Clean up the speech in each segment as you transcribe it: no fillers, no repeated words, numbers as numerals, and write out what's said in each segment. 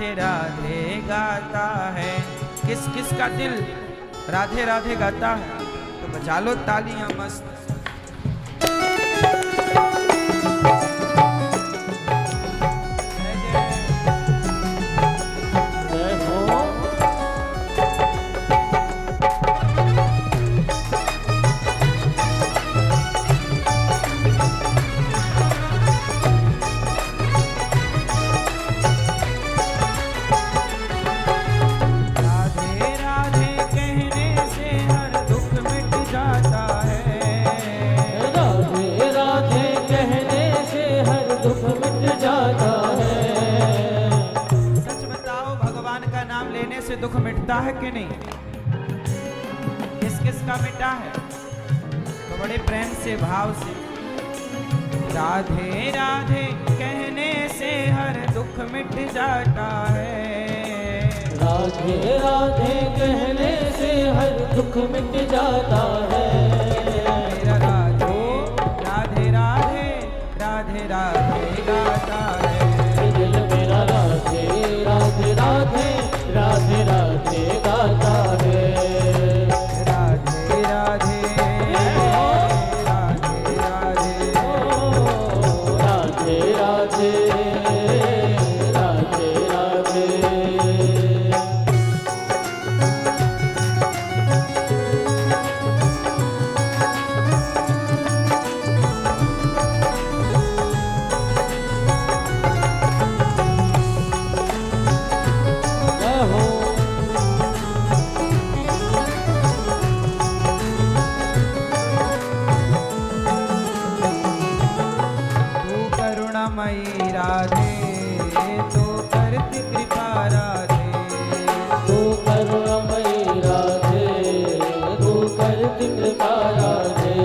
राधे राधे गाता है। किस किस का दिल राधे राधे गाता है? तो बजा लो तालियां मस्त। दुख मिटता है कि नहीं? किस किस का मिटा है? तो बड़े प्रेम से भाव से राधे राधे कहने से हर दुख मिट जाता है। राधे राधे कहने से हर दुख मिट जाता है। मेरा राधे राधे राधे राधे राधे गाता है। दिल मेरा राधे राधे राधे राधे राधे गाता है। राधे राधे राधे राधे राधे राधे राधे राधे। करुणामयी राधे तो करती कृपा राधे। तू करुणामयी राधे तू करती कृपा राधे।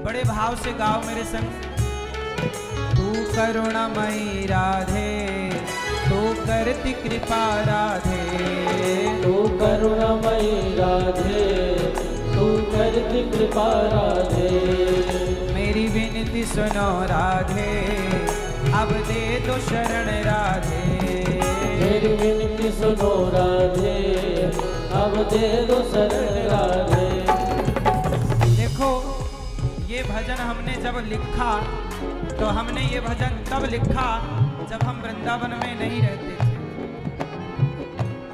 बड़े भाव से गाओ मेरे संग। तू करुणामयी राधे तो करती कृपा राधे। तू करुणामयी राधे तू करती कृपा राधे। मेरी विनती सुनो राधे अब दे दो शरण राधे। मेरी विनती सुनो राधे अब दे दो शरण राधे। देखो ये भजन हमने जब लिखा तो हमने ये भजन तब लिखा जब हम वृंदावन में नहीं रहते थे।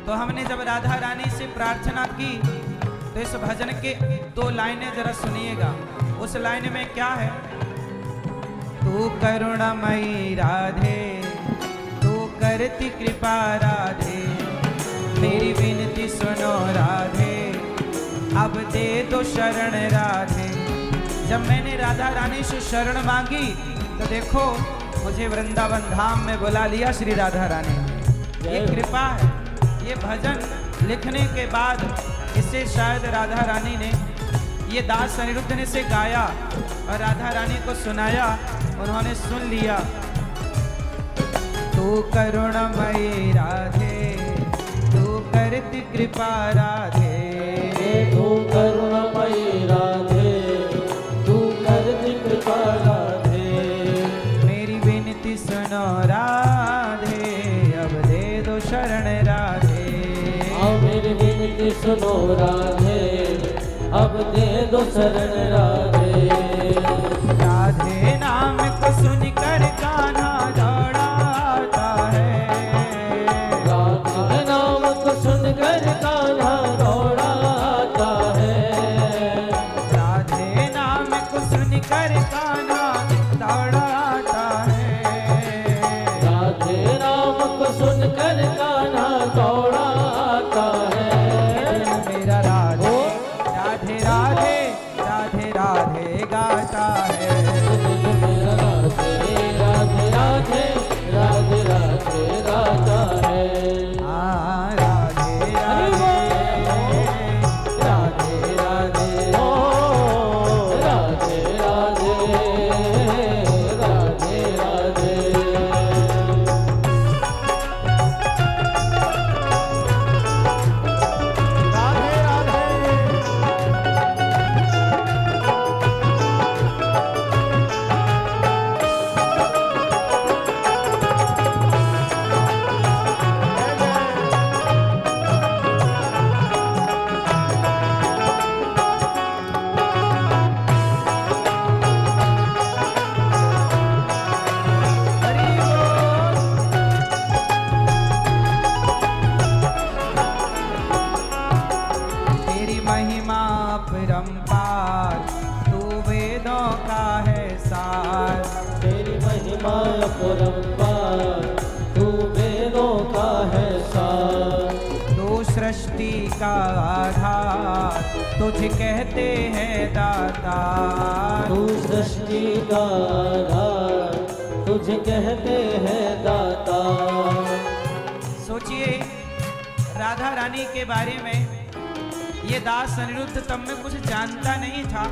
तो हमने जब राधा रानी से प्रार्थना की तो इस भजन के 2 लाइनें जरा सुनिएगा। उस लाइन में क्या है? तू करुणामयी राधे तू करती कृपा राधे। मेरी विनती सुनो राधे अब दे दो शरण राधे। जब मैंने राधा रानी से शरण मांगी तो देखो मुझे वृंदावन धाम में बुला लिया श्री राधा रानी। ये कृपा है। ये भजन लिखने के बाद इसे शायद राधा रानी ने, ये दास अनिरुद्ध ने से गाया और राधा रानी को सुनाया। उन्होंने सुन लिया। तू करुणामयी राधे तू करती कृपा राधे। तू करुणामयी राधे तू करती कृपा राधे। मेरी विनती सुनो राधे अब दे दो शरण राधे। मेरी विनती सुनो राधे अब दे दो शरण राधे। राधे नाम को सुनकर कान्हा दौड़ाता है। राधे नाम को सुनकर कान्हा दौड़ाता है। राधे नाम को सुनकर कान्हा दौड़ाता है। राधे नाम को सुनकर कान्हा दौड़ाता है। मेरा राधे राधे राधे राधे राधे गाता है। मेरा राधे का आधार तुझे कहते हैं दाता। तू सृष्टि का आधार तुझे कहते हैं दाता। सोचिए राधा रानी के बारे में ये दास अनिरुद्ध तब में कुछ जानता नहीं था,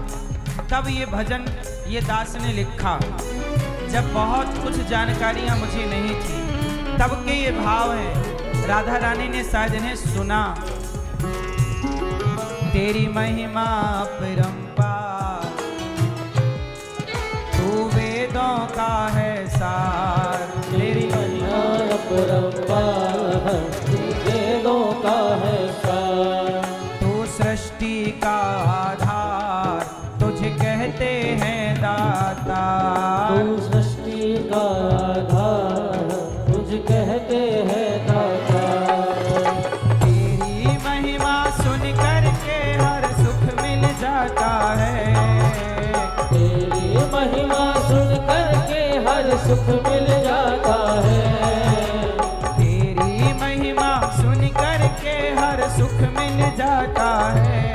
तब ये भजन ये दास ने लिखा। जब बहुत कुछ जानकारियां मुझे नहीं थी, तब के ये भाव हैं। राधा रानी ने शायद इन्हें सुना। तेरी महिमा अपरंपार, तू वेदों का है सार। तेरी महिमा अपरंपार, तू वेदों का है सार। तू सृष्टि का आधार तुझे कहते हैं दाता। तू सृष्टि का आधार तुझे कहते हैं दाता। तेरी महिमा सुन करके हर सुख मिल जाता है। तेरी महिमा सुन करके हर सुख मिल जाता है। तेरी महिमा सुन करके हर सुख मिल जाता है।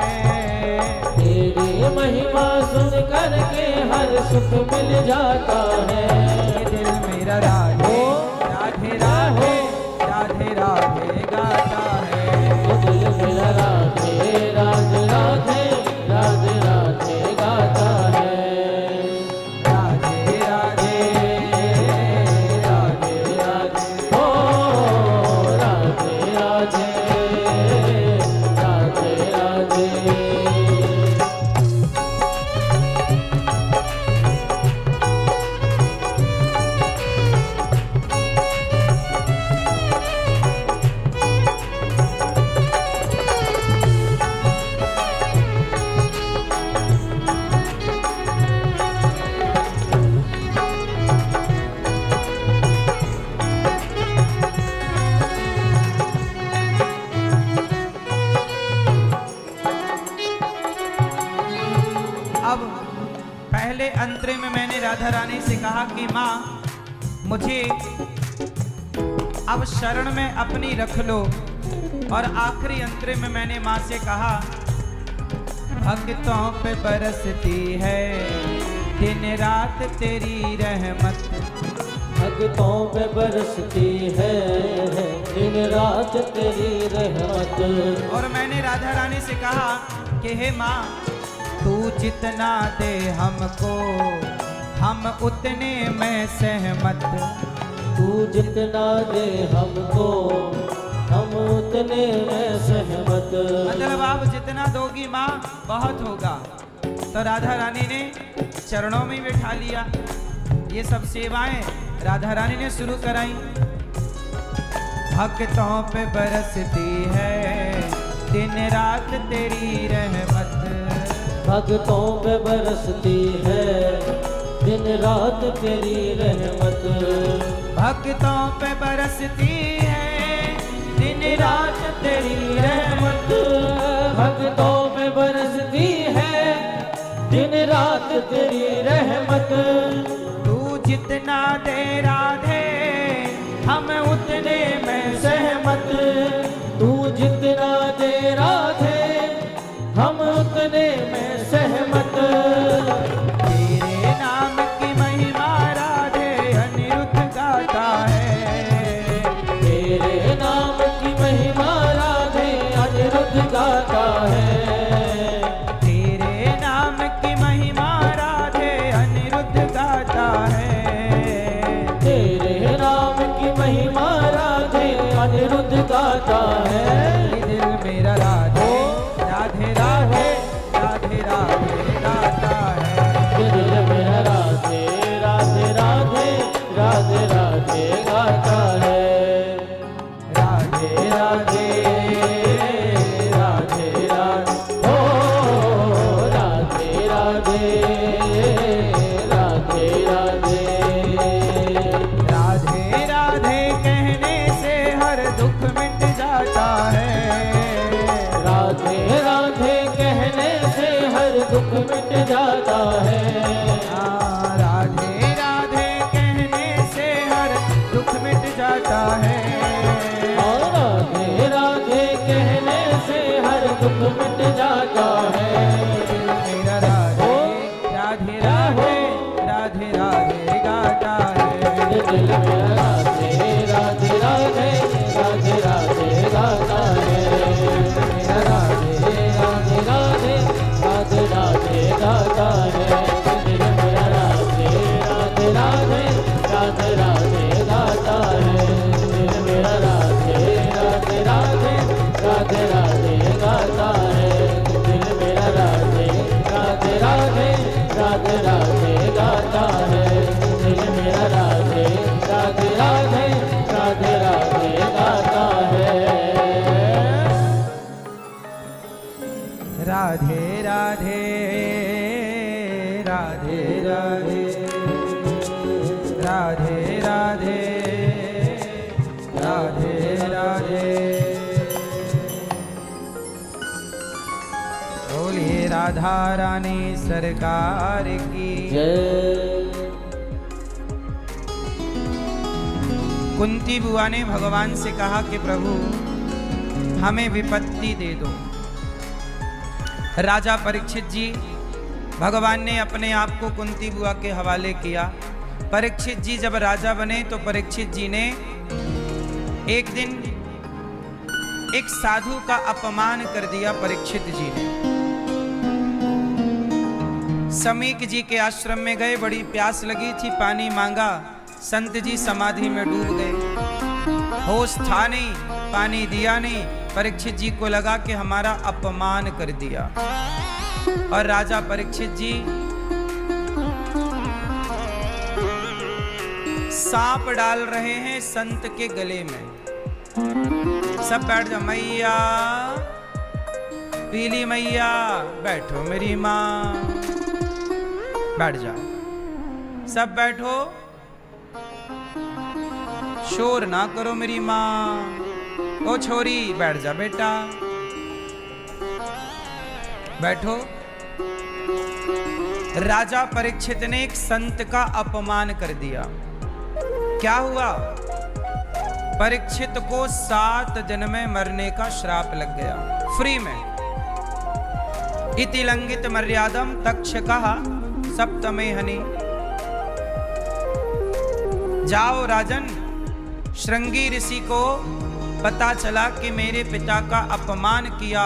तेरी महिमा सुन करके हर सुख मिल जाता है। ये दिल मेरा राधे राधे राधे राधे राधे गाता है। ये दिल मेरा राधे राधे राधे राधे राधे गाता है। राधे राधे राधे राधे ओ राधे राधे राधे राधे। अब पहले अंतरे में मैंने राधा रानी से कहा कि माँ मुझे अब शरण में अपनी रख लो, और आखिरी अंतरे में मैंने माँ से कहा भक्तों पे बरसती है दिन रात तेरी रहमत। भक्तों पे बरसती है दिन रात तेरी रहमत। और मैंने राधा रानी से कहा कि हे माँ तू जितना दे हमको हम उतने में सहमत। तू जितना दे हमको हम उतने में सहमत। मतलब आप जितना दोगी माँ बहुत होगा। तो राधा रानी ने चरणों में बिठा लिया। ये सब सेवाएं राधा रानी ने शुरू कराई। भक्तों पे बरसती है दिन रात तेरी रहमत। भक्तों पे बरसती है दिन रात तेरी रहमत। भक्तों पे बरसती है दिन रात तेरी रहमत। भक्तों पे बरसती है दिन रात तेरी रहमत। तू जितना दे राधे हम उतने में सहमत। तू जितना दे राधे हम उतने में सहमत। तेरे नाम की महिमा राधे अनिरुद्ध गाता है। तेरे नाम की महिमा राधे अनिरुद्ध गाता है। तेरे नाम की महिमा राधे अनिरुद्ध गाता है। तेरे नाम की महिमा राधे अनिरुद्ध गाता है। ये दिल मेरा राधे राधे राधे राधे राधे गाता है। ये दिल मेरा राधे राधे राधे राधे राधे गाता है। राधे राधे राधे राधे ओ राधे राधे राधे राधे। राधे राधे कहने से हर दुख मिट जाता है। राधे राधे कहने से हर दुख मिट जाता है। राधे राधे कहने से हर दुख मिट जाता है। और राधे राधे कहने से राधे राधे राधे राधे राधे राधे राधे राधे। बोलिए राधा रानी सरकार की जय। कुंती बुआ ने भगवान से कहा कि प्रभु हमें विपत्ति दे दो। राजा परीक्षित जी, भगवान ने अपने आप को कुंती बुआ के हवाले किया। परीक्षित जी जब राजा बने तो परीक्षित जी ने एक दिन एक साधु का अपमान कर दिया। परीक्षित जी ने समीक जी के आश्रम में गए, बड़ी प्यास लगी थी, पानी मांगा, संत जी समाधि में डूब गए, होश था नहीं, पानी दिया नहीं। परीक्षित जी को लगा कि हमारा अपमान कर दिया। और राजा परीक्षित जी सांप डाल रहे हैं संत के गले में। सब बैठ जाओ, मैया पीली मैया बैठो, मेरी माँ बैठ जाओ, सब बैठो, शोर ना करो मेरी माँ। ओ छोरी बैठ जा बेटा, बैठो। राजा परीक्षित ने एक संत का अपमान कर दिया। क्या हुआ? परीक्षित को 7 दिन में मरने का श्राप लग गया, फ्री में। इति लंघित मर्यादम तक्षकः सप्तमे हनि। जाओ राजन, श्रृंगी ऋषि को पता चला कि मेरे पिता का अपमान किया।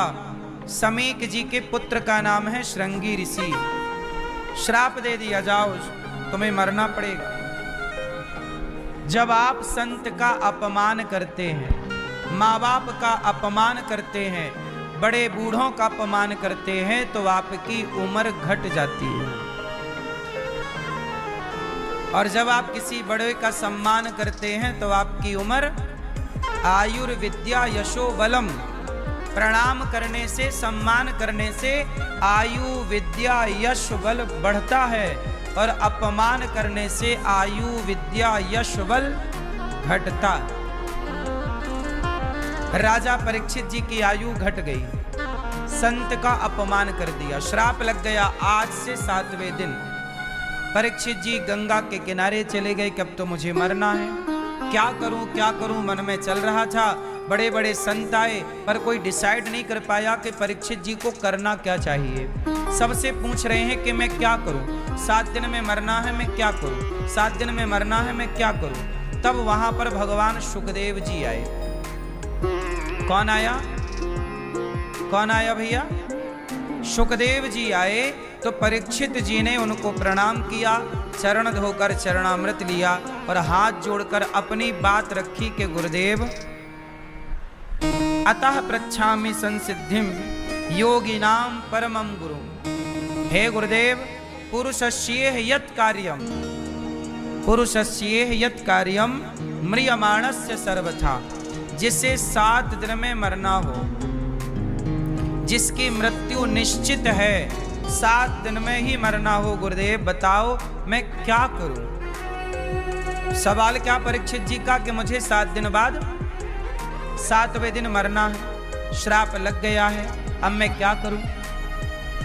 समीक जी के पुत्र का नाम है श्रृंगी ऋषि, श्राप दे दिया, जाओ तुम्हें मरना पड़ेगा। जब आप संत का अपमान करते हैं, माँ बाप का अपमान करते हैं, बड़े बूढ़ों का अपमान करते हैं, तो आपकी उम्र घट जाती है। और जब आप किसी बड़े का सम्मान करते हैं तो आपकी उम्र आयुर्विद्या यशो बलम, प्रणाम करने से, सम्मान करने से आयु विद्या यश बल बढ़ता है, और अपमान करने से आयु विद्या यश बल घटता। राजा परीक्षित जी की आयु घट गई, संत का अपमान कर दिया, श्राप लग गया। आज से 7वें दिन परीक्षित जी गंगा के किनारे चले गए कि अब तो मुझे मरना है, क्या करूं मन में चल रहा था। बड़े बड़े संत आए पर कोई डिसाइड नहीं कर पाया कि परीक्षित जी को करना क्या चाहिए। सबसे पूछ रहे हैं कि मैं क्या करूं, 7 दिन में मरना है, मैं क्या करूं, 7 दिन में मरना है, मैं क्या करूं। तब वहां पर भगवान सुखदेव जी आए। कौन आया? कौन आया भैया? सुखदेव जी आए। तो परीक्षित जी ने उनको प्रणाम किया, चरण धोकर चरणामृत लिया और हाथ जोड़कर अपनी बात रखी कि गुरुदेव, अतः पृच्छामि संसिद्धिम योगिनाम परमं गुरुम। हे गुरुदेव, पुरुषस्येह यत् कार्यम म्रियमाणस्य सर्वथा। जिसे 7 दिन में मरना हो, जिसकी मृत्यु निश्चित है, 7 दिन में ही मरना हो, गुरुदेव बताओ मैं क्या करूं। सवाल क्या परीक्षित जी का कि मुझे 7 दिन बाद 7वें दिन मरना है, श्राप लग गया है, अब मैं क्या करूं।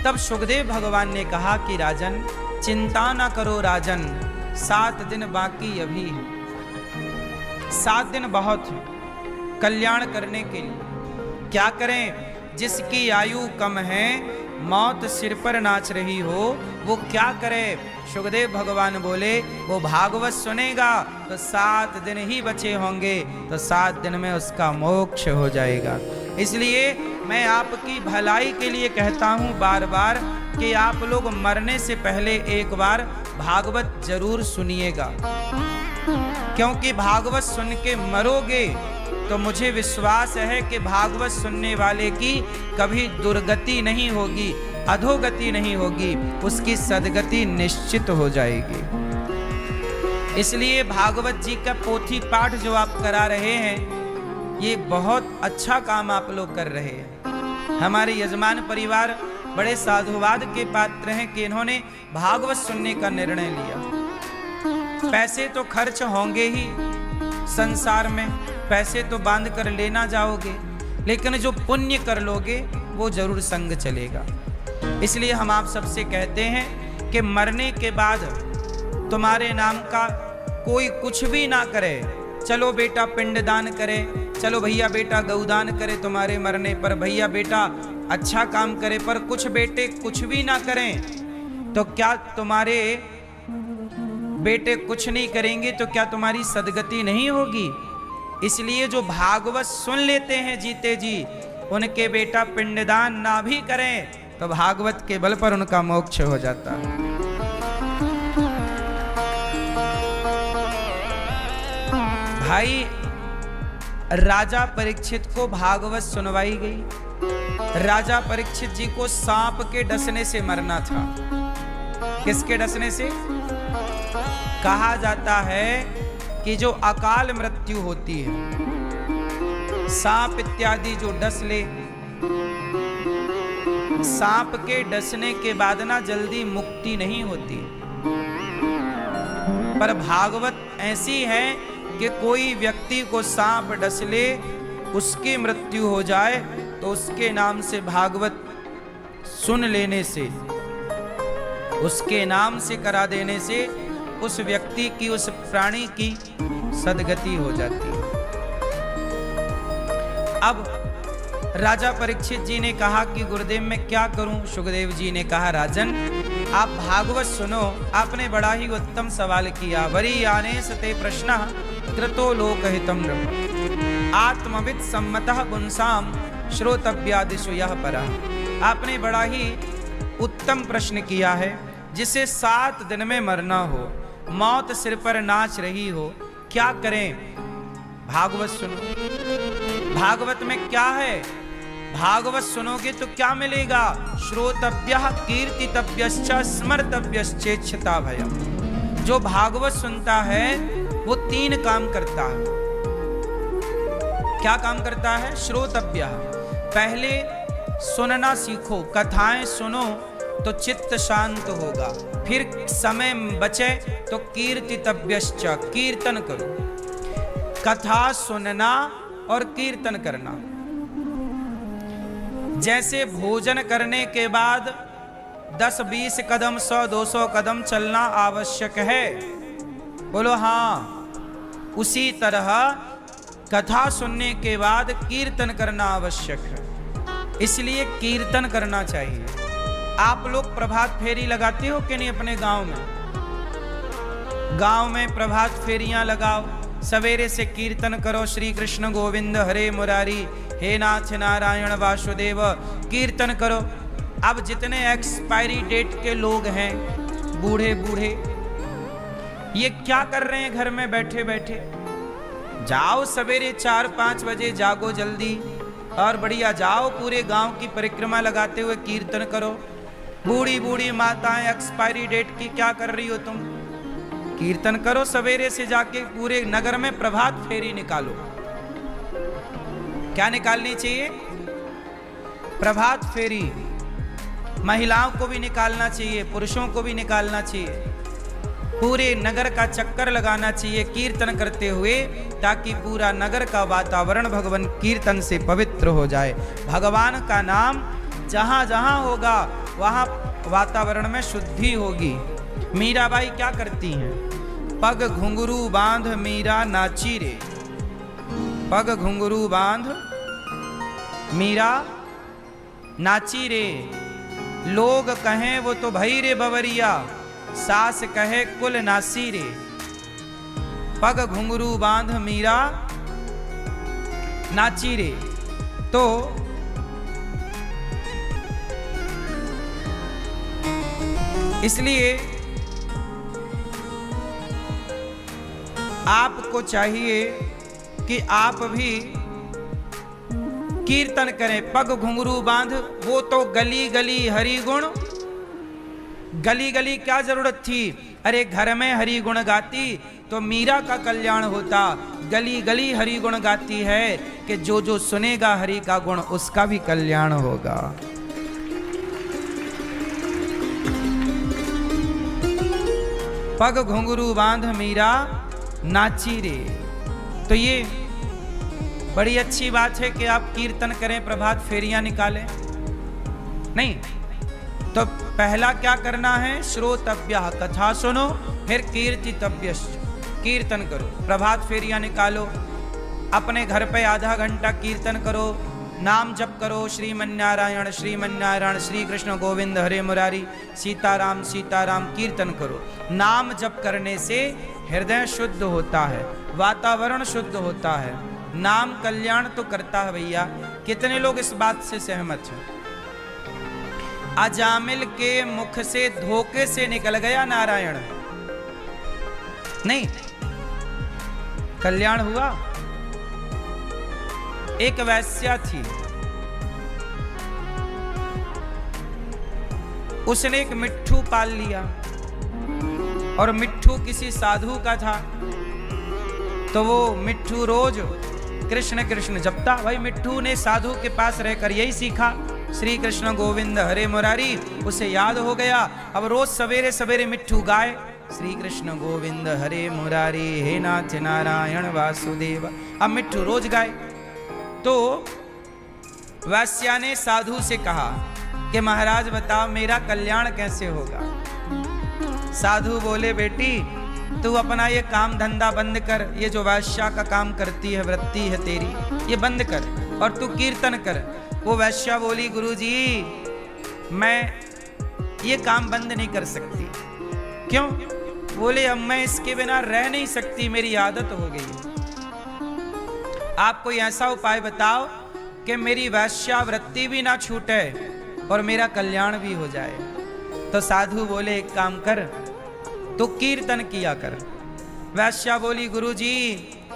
तब सुखदेव भगवान ने कहा कि राजन चिंता ना करो राजन, 7 दिन बाकी अभी है। 7 दिन बहुत है कल्याण करने के लिए। क्या करें? जिसकी आयु कम है, मौत सिर पर नाच रही हो, वो क्या करे? सुखदेव भगवान बोले वो भागवत सुनेगा तो 7 दिन ही बचे होंगे, तो 7 दिन में उसका मोक्ष हो जाएगा। इसलिए मैं आपकी भलाई के लिए कहता हूँ बार बार कि आप लोग मरने से पहले एक बार भागवत जरूर सुनिएगा, क्योंकि भागवत सुन के मरोगे तो मुझे विश्वास है कि भागवत सुनने वाले की कभी दुर्गति नहीं होगी, अधोगति नहीं होगी, उसकी सदगति निश्चित हो जाएगी। इसलिए भागवत जी का पोथी पाठ जो आप करा रहे हैं, ये बहुत अच्छा काम आप लोग कर रहे हैं। हमारे यजमान परिवार बड़े साधुवाद के पात्र हैं कि इन्होंने भागवत सुनने का निर्णय लिया। पैसे तो खर्च होंगे ही संसार में, पैसे तो बांध कर लेना जाओगे, लेकिन जो पुण्य कर लोगे वो जरूर संग चलेगा। इसलिए हम आप सबसे कहते हैं कि मरने के बाद तुम्हारे नाम का कोई कुछ भी ना करे। चलो बेटा पिंडदान करे, चलो भैया बेटा गौदान करे तुम्हारे मरने पर, भैया बेटा अच्छा काम करे, पर कुछ बेटे कुछ भी ना करें तो क्या तुम्हारे बेटे कुछ नहीं करेंगे तो क्या तुम्हारी सदगति नहीं होगी? इसलिए जो भागवत सुन लेते हैं जीते जी, उनके बेटा पिंडदान ना भी करें तो भागवत के बल पर उनका मोक्ष हो जाता है। भाई राजा परीक्षित को भागवत सुनवाई गई। राजा परीक्षित जी को सांप के डसने से मरना था। किसके डसने से? कहा जाता है कि जो अकाल मृत्यु होती है, सांप इत्यादि जो डस ले, सांप के डसने के बाद ना जल्दी मुक्ति नहीं होती। पर भागवत ऐसी है कि कोई व्यक्ति को सांप डस ले, उसकी मृत्यु हो जाए तो उसके नाम से भागवत सुन लेने से, उसके नाम से करा देने से उस व्यक्ति की, उस प्राणी की सदगति हो जाती है। अब राजा परीक्षित जी ने कहा कि गुरुदेव मैं क्या करूं? सुखदेव जी ने कहा राजन आप भागवत सुनो। आपने बड़ा ही उत्तम सवाल किया। वरी आने सते प्रश्न कृतो लोकहितम ब्रह्म आत्मविद सम्मतः पुंसाम श्रोतव्यादिषु यः परः। आपने बड़ा ही उत्तम प्रश्न किया है। जिसे 7 दिन में मरना हो, मौत सिर पर नाच रही हो, क्या करें? भागवत सुनो। भागवत में क्या है? भागवत सुनोगे तो क्या मिलेगा? श्रोतव्यः कीर्तितव्यश्च स्मर्तव्यश्चेच्छता भयम्। जो भागवत सुनता है वो 3 काम करता है। क्या काम करता है? श्रोतव्यः, पहले सुनना सीखो, कथाएं सुनो तो चित्त शांत होगा। फिर समय बचे तो कीर्तितव्यश्च, कीर्तन करो। कथा सुनना और कीर्तन करना। जैसे भोजन करने के बाद 10-20 कदम 100-200 कदम चलना आवश्यक है, बोलो हाँ। उसी तरह कथा सुनने के बाद कीर्तन करना आवश्यक है। इसलिए कीर्तन करना चाहिए। आप लोग प्रभात फेरी लगाते हो कि नहीं अपने गांव में? गांव में प्रभात फेरियां लगाओ, सवेरे से कीर्तन करो, श्री कृष्ण गोविंद हरे मुरारी, हे नाथ नारायण वासुदेव, कीर्तन करो। अब जितने एक्सपायरी डेट के लोग हैं, बूढ़े बूढ़े, ये क्या कर रहे हैं घर में बैठे बैठे? जाओ सवेरे 4-5 बजे जागो जल्दी और बढ़िया जाओ, पूरे गांव की परिक्रमा लगाते हुए कीर्तन करो। बूढ़ी बूढ़ी माताएं एक्सपायरी डेट की क्या कर रही हो तुम? कीर्तन करो सवेरे से जाके, पूरे नगर में प्रभात फेरी निकालो। क्या निकालनी चाहिए? प्रभात फेरी। महिलाओं को भी निकालना चाहिए, पुरुषों को भी निकालना चाहिए। पूरे नगर का चक्कर लगाना चाहिए कीर्तन करते हुए, ताकि पूरा नगर का वातावरण भगवान कीर्तन से पवित्र हो जाए। भगवान का नाम जहां जहां होगा वहां वातावरण में शुद्धि होगी। मीराबाई क्या करती हैं? पग घुंघरू बांध मीरा नाची रे, पग घुंघरू बांध मीरा नाची रे। लोग कहें वो तो भई रे बवरिया, सास कहे कुल नासी रे। पग घुंघरू बांध मीरा नाची रे। तो इसलिए आपको चाहिए कि आप भी कीर्तन करें। पग घुंघरू बांध, वो तो गली गली हरि गुण, गली गली क्या जरूरत थी? अरे घर में हरि गुण गाती तो मीरा का कल्याण होता। गली गली हरि गुण गाती है कि जो जो सुनेगा हरि का गुण उसका भी कल्याण होगा। पग घुंघरू बांध मीरा नाची रे। तो ये बड़ी अच्छी बात है कि आप कीर्तन करें, प्रभात फेरियां निकालें, नहीं तो पहला क्या करना है, श्रोतव्य, कथा सुनो, फिर कीर्तितव्य, कीर्तन करो, प्रभात फेरियां निकालो, अपने घर पे आधा घंटा कीर्तन करो, नाम जप करो, श्रीमन्नारायण श्रीमन्नारायण, श्री कृष्ण गोविंद हरे मुरारी, सीताराम सीताराम, कीर्तन करो। नाम जप करने से हृदय शुद्ध होता है, वातावरण शुद्ध होता है, नाम कल्याण तो करता है भैया। कितने लोग इस बात से सहमत हैं? अजामिल के मुख से धोखे से निकल गया नारायण, नहीं कल्याण हुआ। एक वैश्या थी, उसने एक मिट्ठू पाल लिया और मिट्ठू किसी साधु का था, तो वो मिट्ठू रोज कृष्ण कृष्ण जपता। भाई मिट्ठू ने साधु के पास रहकर यही सीखा, श्री कृष्ण गोविंद हरे मुरारी, उसे याद हो गया। अब रोज सवेरे सवेरे मिट्ठू गाए, श्री कृष्ण गोविंद हरे मुरारी, हे नाथ नारायण वासुदेव। अब मिट्ठू रोज गाए। तो वैश्या ने साधु से कहा कि महाराज बताओ मेरा कल्याण कैसे होगा। साधु बोले बेटी तू अपना ये काम धंधा बंद कर, ये जो वैश्या का काम करती है, वृत्ति है तेरी, ये बंद कर और तू कीर्तन कर। वो वैश्या बोली गुरुजी मैं ये काम बंद नहीं कर सकती। क्यों? बोले अब मैं इसके बिना रह नहीं सकती, मेरी आदत हो गई। आप कोई ऐसा उपाय बताओ कि मेरी वैश्यावृत्ति भी ना छूटे और मेरा कल्याण भी हो जाए। तो साधु बोले एक काम कर, तू कीर्तन किया कर। वैश्या बोली गुरुजी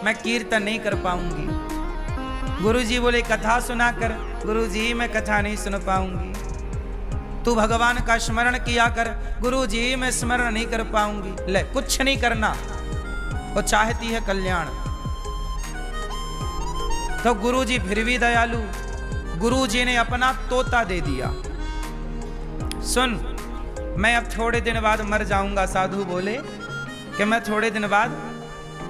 मैं कीर्तन नहीं कर पाऊंगी। गुरुजी बोले कथा सुना कर। गुरुजी मैं कथा नहीं सुन पाऊंगी। तू भगवान का स्मरण किया कर। गुरुजी मैं स्मरण नहीं कर पाऊंगी। ले कुछ नहीं करना, वो चाहती है कल्याण। तो गुरुजी फिर भी दयालु, गुरुजी ने अपना तोता दे दिया। सुन मैं अब थोड़े दिन बाद मर जाऊंगा। साधु बोले कि मैं थोड़े दिन बाद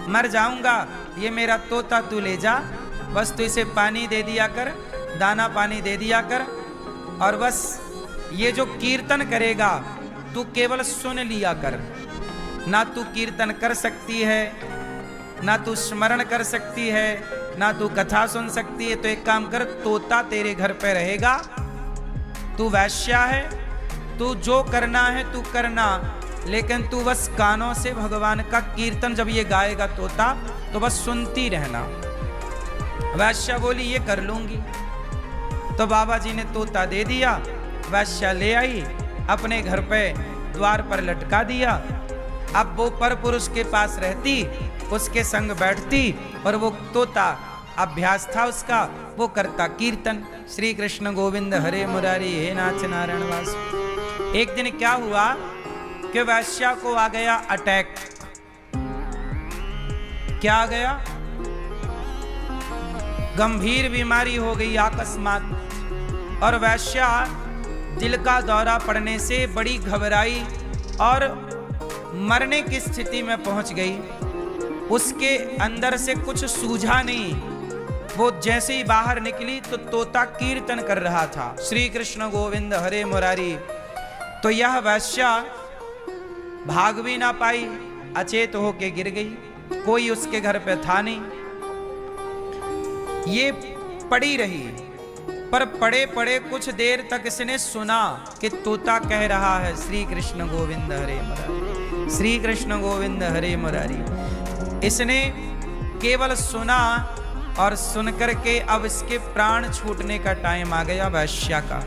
मर जाऊंगा, ये मेरा तोता तू ले जा, बस तू इसे पानी दे दिया कर, दाना पानी दे दिया कर, और बस ये जो कीर्तन करेगा तू केवल सुन लिया कर। ना तू कीर्तन कर सकती है, ना तू स्मरण कर सकती है, ना तू कथा सुन सकती है। तो एक काम कर, तोता तेरे घर पे रहेगा, तू वैश्या है, तू जो करना है तू करना, लेकिन तू बस कानों से भगवान का कीर्तन जब ये गाएगा तोता तो बस सुनती रहना। वैश्या बोली ये कर लूंगी। तो बाबा जी ने तोता दे दिया, वैश्या ले आई, अपने घर पे द्वार पर लटका दिया। अब वो पर पुरुष के पास रहती, उसके संग बैठती, और वो तोता अभ्यास था उसका, वो करता कीर्तन, श्री कृष्ण गोविंद हरे मुरारी, हे नाथ नारायण वासु। एक दिन क्या हुआ कि वैश्या को आ गया अटैक। क्या आ गया? गंभीर बीमारी हो गई अकस्मात, और वैश्या दिल का दौरा पड़ने से बड़ी घबराई और मरने की स्थिति में पहुंच गई। उसके अंदर से कुछ सूझा नहीं। वो जैसे ही बाहर निकली तो तोता कीर्तन कर रहा था, श्री कृष्ण गोविंद हरे मुरारी। तो यह वैश्या भाग भी ना पाई, अचेत होके गिर गई। कोई उसके घर पे था नहीं, ये पड़ी रही। पर पड़े पड़े कुछ देर तक इसने सुना कि तोता कह रहा है श्री कृष्ण गोविंद हरे मुरारी, श्री कृष्ण गोविंद हरे मुरारी। इसने केवल सुना, और सुनकर के अब इसके प्राण छूटने का टाइम आ गया वैश्या का।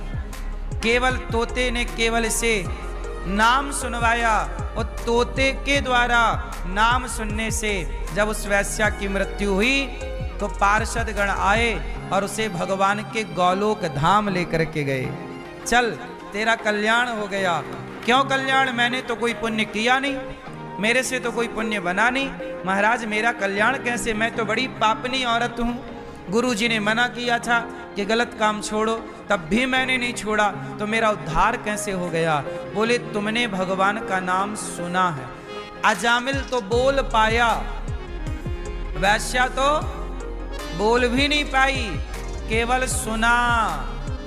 केवल तोते ने केवल इसे नाम सुनवाया, और तोते के द्वारा नाम सुनने से जब उस वैश्या की मृत्यु हुई तो पार्षद गण आए और उसे भगवान के गौलोक धाम लेकर के गए। चल तेरा कल्याण हो गया। क्यों कल्याण? मैंने तो कोई पुण्य किया नहीं, मेरे से तो कोई पुण्य बना नहीं। महाराज मेरा कल्याण कैसे? मैं तो बड़ी पापनी औरत हूँ। गुरुजी ने मना किया था कि गलत काम छोड़ो, तब भी मैंने नहीं छोड़ा, तो मेरा उद्धार कैसे हो गया? बोले तुमने भगवान का नाम सुना है, अजामिल तो बोल पाया, वैश्या तो बोल भी नहीं पाई, केवल सुना।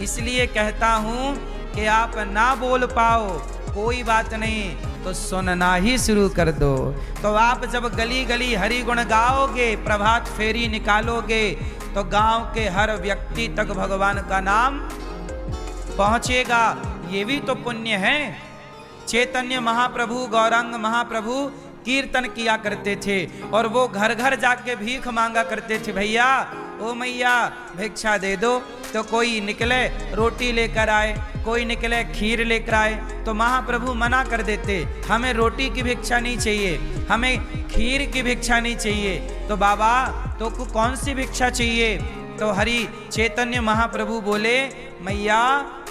इसलिए कहता हूं कि आप ना बोल पाओ, कोई बात नहीं, तो सुनना ही शुरू कर दो। तो आप जब गली गली हरि गुण गाओगे, प्रभात फेरी निकालोगे, तो गांव के हर व्यक्ति तक भगवान का नाम पहुंचेगा। ये भी तो पुण्य है। चैतन्य महाप्रभु, गौरांग महाप्रभु कीर्तन किया करते थे और वो घर घर जाके भीख मांगा करते थे, भैया ओ मैया भिक्षा दे दो। तो कोई निकले रोटी लेकर आए, कोई निकले खीर लेकर आए, तो महाप्रभु मना कर देते, हमें रोटी की भिक्षा नहीं चाहिए, हमें खीर की भिक्षा नहीं चाहिए। तो बाबा तो कौन सी भिक्षा चाहिए? तो हरि चैतन्य महाप्रभु बोले, मैया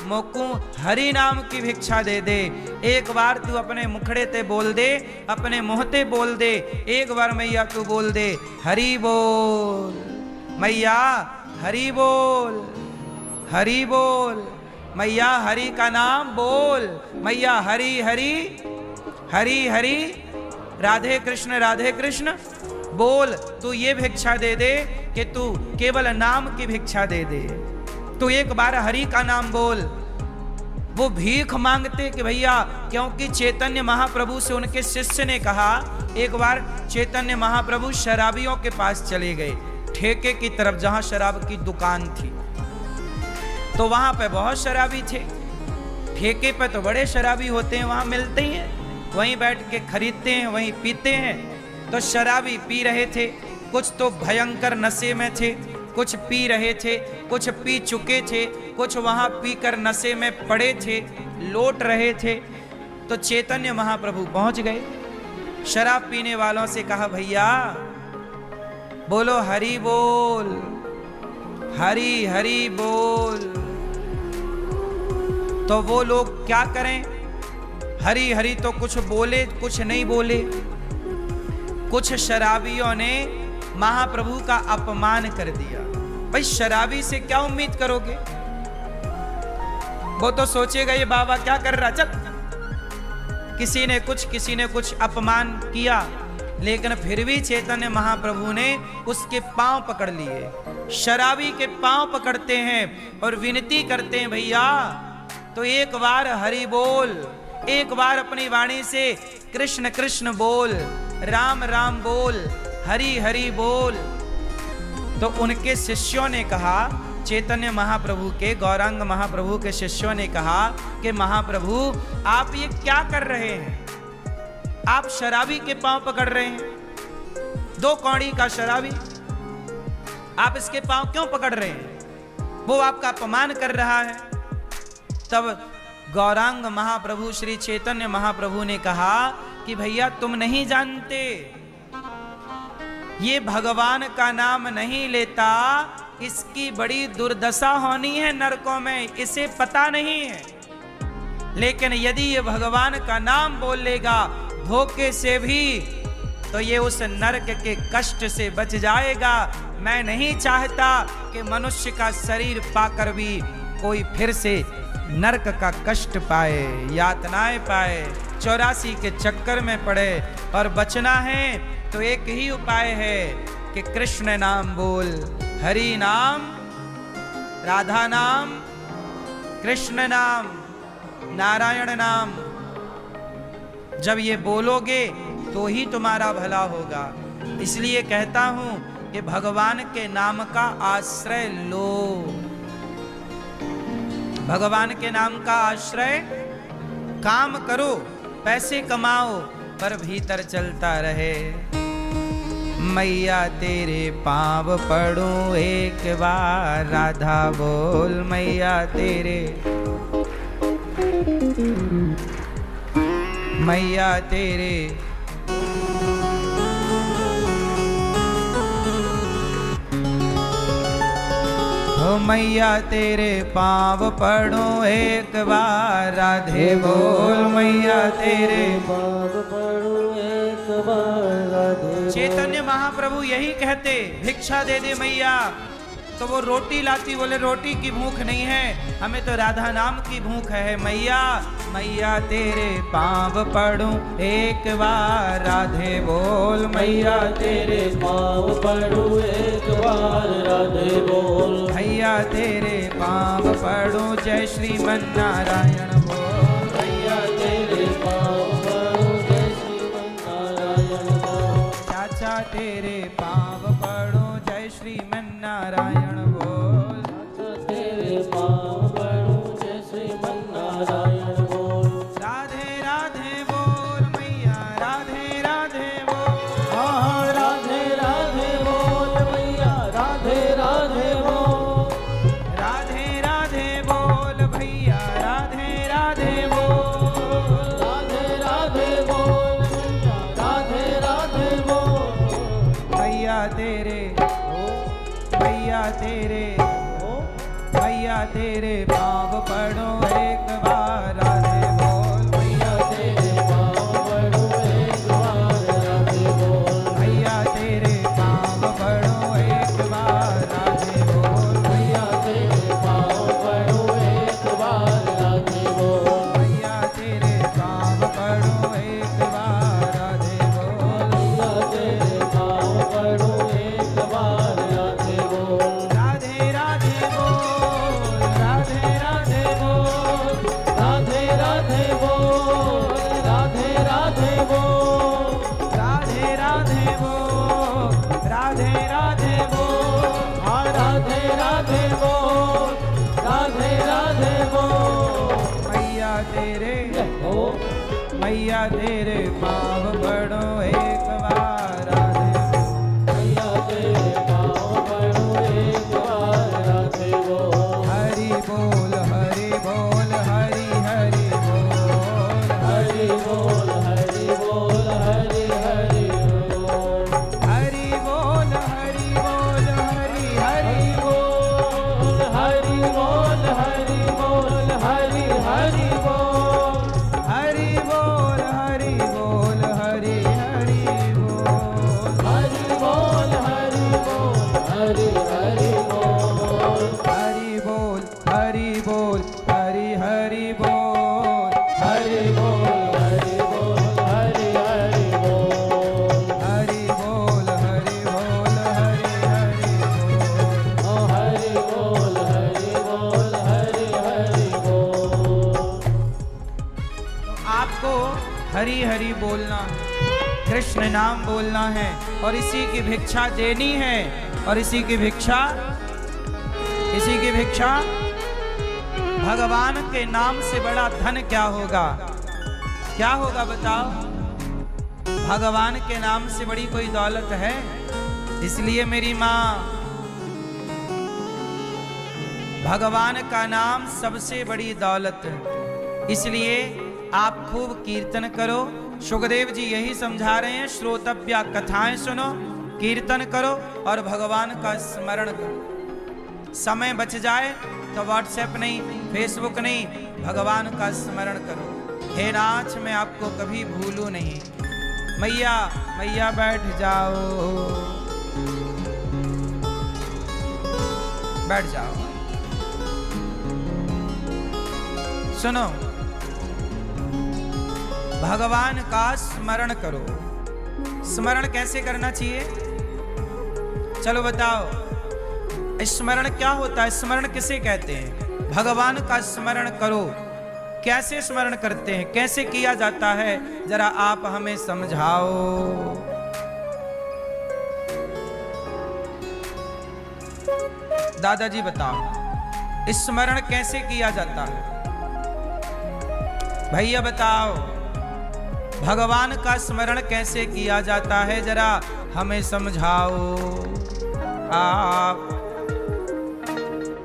मोकू हरि नाम की भिक्षा दे दे। एक बार तू अपने मुखड़े ते बोल दे, अपने मुंह ते बोल दे, एक बार मैया तू बोल दे, हरि बोल मैया, हरि बोल, हरि बोल मैया, हरि का नाम बोल मैया, हरि हरि हरि हरि, राधे कृष्ण बोल। तू ये भिक्षा दे दे कि तू केवल नाम की भिक्षा दे दे, तू एक बार हरि का नाम बोल। वो भीख मांगते कि भैया, क्योंकि चैतन्य महाप्रभु से उनके शिष्य ने कहा, एक बार चैतन्य महाप्रभु शराबियों के पास चले गए, ठेके की तरफ जहां शराब की दुकान थी। तो वहां पे बहुत शराबी थे, ठेके पे तो बड़े शराबी होते हैं, वहां मिलते ही हैं, वहीं बैठ के खरीदते हैं, वहीं पीते हैं। तो शराबी पी रहे थे, कुछ तो भयंकर नशे में थे, कुछ पी रहे थे, कुछ पी चुके थे, कुछ वहां पीकर नशे में पड़े थे, लौट रहे थे। तो चैतन्य महाप्रभु पहुंच गए, शराब पीने वालों से कहा, भैया बोलो हरि बोल, हरि हरि बोल। तो वो लोग क्या करें, हरि हरि तो कुछ बोले, कुछ नहीं बोले। कुछ शराबियों ने महाप्रभु का अपमान कर दिया। भाई शराबी से क्या उम्मीद करोगे, वो तो सोचेगा ये बाबा क्या कर रहा, चल। किसी ने कुछ अपमान किया, लेकिन फिर भी चैतन्य महाप्रभु ने उसके पांव पकड़ लिए। शराबी के पांव पकड़ते हैं और विनती करते हैं, भैया तो एक बार हरि बोल, एक बार अपनी वाणी से कृष्ण कृष्ण बोल, राम राम बोल, हरि हरि बोल। तो उनके शिष्यों ने कहा, चैतन्य महाप्रभु के, गौरांग महाप्रभु के शिष्यों ने कहा कि महाप्रभु आप ये क्या कर रहे हैं, आप शराबी के पांव पकड़ रहे हैं, 2 कौड़ी का शराबी, आप इसके पांव क्यों पकड़ रहे हैं, वो आपका अपमान कर रहा है। तब गौरांग महाप्रभु श्री चैतन्य महाप्रभु ने कहा कि भैया तुम नहीं जानते, ये भगवान का नाम नहीं लेता, इसकी बड़ी दुर्दशा होनी है नरकों में, इसे पता नहीं है। लेकिन यदि ये भगवान का नाम बोल लेगा धोखे से भी, तो ये उस नरक के कष्ट से बच जाएगा। मैं नहीं चाहता कि मनुष्य का शरीर पाकर भी कोई फिर से नरक का कष्ट पाए, यातनाएं पाए, 84 के चक्कर में पड़े। और बचना है तो एक ही उपाय है कि कृष्ण नाम बोल, हरि नाम, राधा नाम, कृष्ण नाम, नारायण नाम। जब ये बोलोगे तो ही तुम्हारा भला होगा। इसलिए कहता हूं कि भगवान के नाम का आश्रय लो, भगवान के नाम का आश्रय, काम करो, पैसे कमाओ, पर भीतर चलता रहे। मैया तेरे पाँव पड़ूं एक बार, राधा बोल मैया तेरे, मैया तेरे। हो मैया तेरे पाँव पड़ूं एक बार, राधे बोल मैया तेरे पाँव पड़ूं एक बार, राधे। चैतन्य महाप्रभु यही कहते, भिक्षा दे दे मैया, तो वो रोटी लाती, बोले रोटी की भूख नहीं है, हमें तो राधा नाम की भूख है। मैया मैया तेरे पाँव पड़ूं एक बार, राधे बोल मैया तेरे पाँव पड़ूं एक बार, राधे बोल। भैया तेरे पाँव पड़ूं, जय श्रीमन नारायण बोल। भैया तेरे पाँव पड़ूं, जय श्रीमन नारायण बोल। चाचा तेरे पाँव पड़ूं, जय श्रीमन नारायण बोल। चाचा तेरे पाँव पड़ूं, जय श्रीमन नारायण बोल। राधे राधे बोल मैया, राधे राधे बोल। हाँ राधे राधे बोल मैया, राधे राधे बोल। राधे राधे बोल भैया, राधे राधे बोल। राधे राधे बोल मैया, राधे राधे बोल। भैया तेरे भैया तेरे भैया तेरे पाँव पड़ो एक बार, राधे बोल। भैया तेरे पाँव पड़ूं एक बार, राधे बोल। भैया तेरे पाँव पड़ो एक बार, राधे बोल। भैया तेरे पाँव पड़ूं एक बार, राधे बोल। भैया तेरे पाँव पड़ो एक बार, राधे बोल। भैया तेरे पाँव पड़ूं एक बार, राधे बोल। राधे राधे बोल, राधे राधे बोल। राधे राधे बोल, राधे राधे बोल। राधे राधे बोल, राधे राधे बोल। हाँ राधे राधे बोल, राधे राधे बोल। मैया तेरे हो मैया तेरे पाँव पड़ो एक बार, राधे बोल। भैया तेरे पाँव पड़ूं एक बार, राधे बोल। हरि बोल हरि बोल, हरि हरि बोल। हरि बोल, हरि बोल, हरि हरि बोल। हरि बोल हरि बोल, हरि हरि बोल, हरि बोल, हरि बोल, हरि हरि बोल। हरि बोल हरि बोल, हरि हरि बोल। हरि बोल, हरि बोल, हरि हरि बोल। हरि बोल हरि बोल, हरि हरि बोल। हरि बोल, हरि बोल, हरि हरि बोल। हरि बोल हरि बोल, हरि हरि बोल। ओ हरि बोल, हरि बोल, हरि हरि बोल। आपको हरि हरि बोलना है, कृष्ण नाम बोलना है और इसी की भिक्षा देनी है। और इसी की भिक्षा भगवान के नाम से बड़ा धन क्या होगा? क्या होगा बताओ? भगवान के नाम से बड़ी कोई दौलत है? इसलिए मेरी माँ, भगवान का नाम सबसे बड़ी दौलत है। इसलिए आप खूब कीर्तन करो। सुखदेव जी यही समझा रहे हैं, श्रोतव्या कथाएं सुनो, कीर्तन करो और भगवान का स्मरण करो। समय बच जाए तो व्हाट्सएप नहीं, फेसबुक नहीं, भगवान का स्मरण करो। हे नाथ, मैं आपको कभी भूलूं नहीं। मैया मैया बैठ जाओ, बैठ जाओ। सुनो, भगवान का स्मरण करो। स्मरण कैसे करना चाहिए? चलो बताओ, स्मरण क्या होता है? स्मरण किसे कहते हैं? भगवान का स्मरण करो। कैसे स्मरण करते हैं? कैसे किया जाता है? जरा आप हमें समझाओ। दादाजी बताओ, स्मरण कैसे किया जाता है? भैया बताओ, भगवान का स्मरण कैसे किया जाता है? जरा हमें समझाओ। आप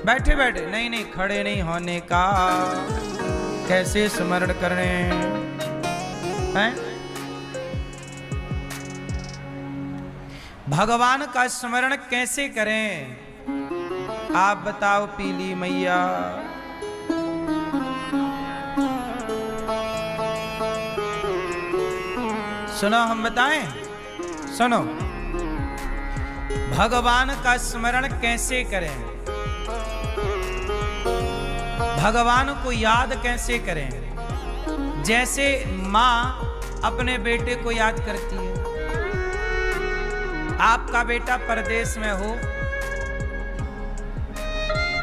बैठे बैठे नहीं नहीं, खड़े नहीं होने का। कैसे स्मरण करें हैं? भगवान का स्मरण कैसे करें? आप बताओ पीली मैया। सुनो, हम बताएं, सुनो। भगवान का स्मरण कैसे करें, भगवान को याद कैसे करें। जैसे माँ अपने बेटे को याद करती है। आपका बेटा परदेश में हो,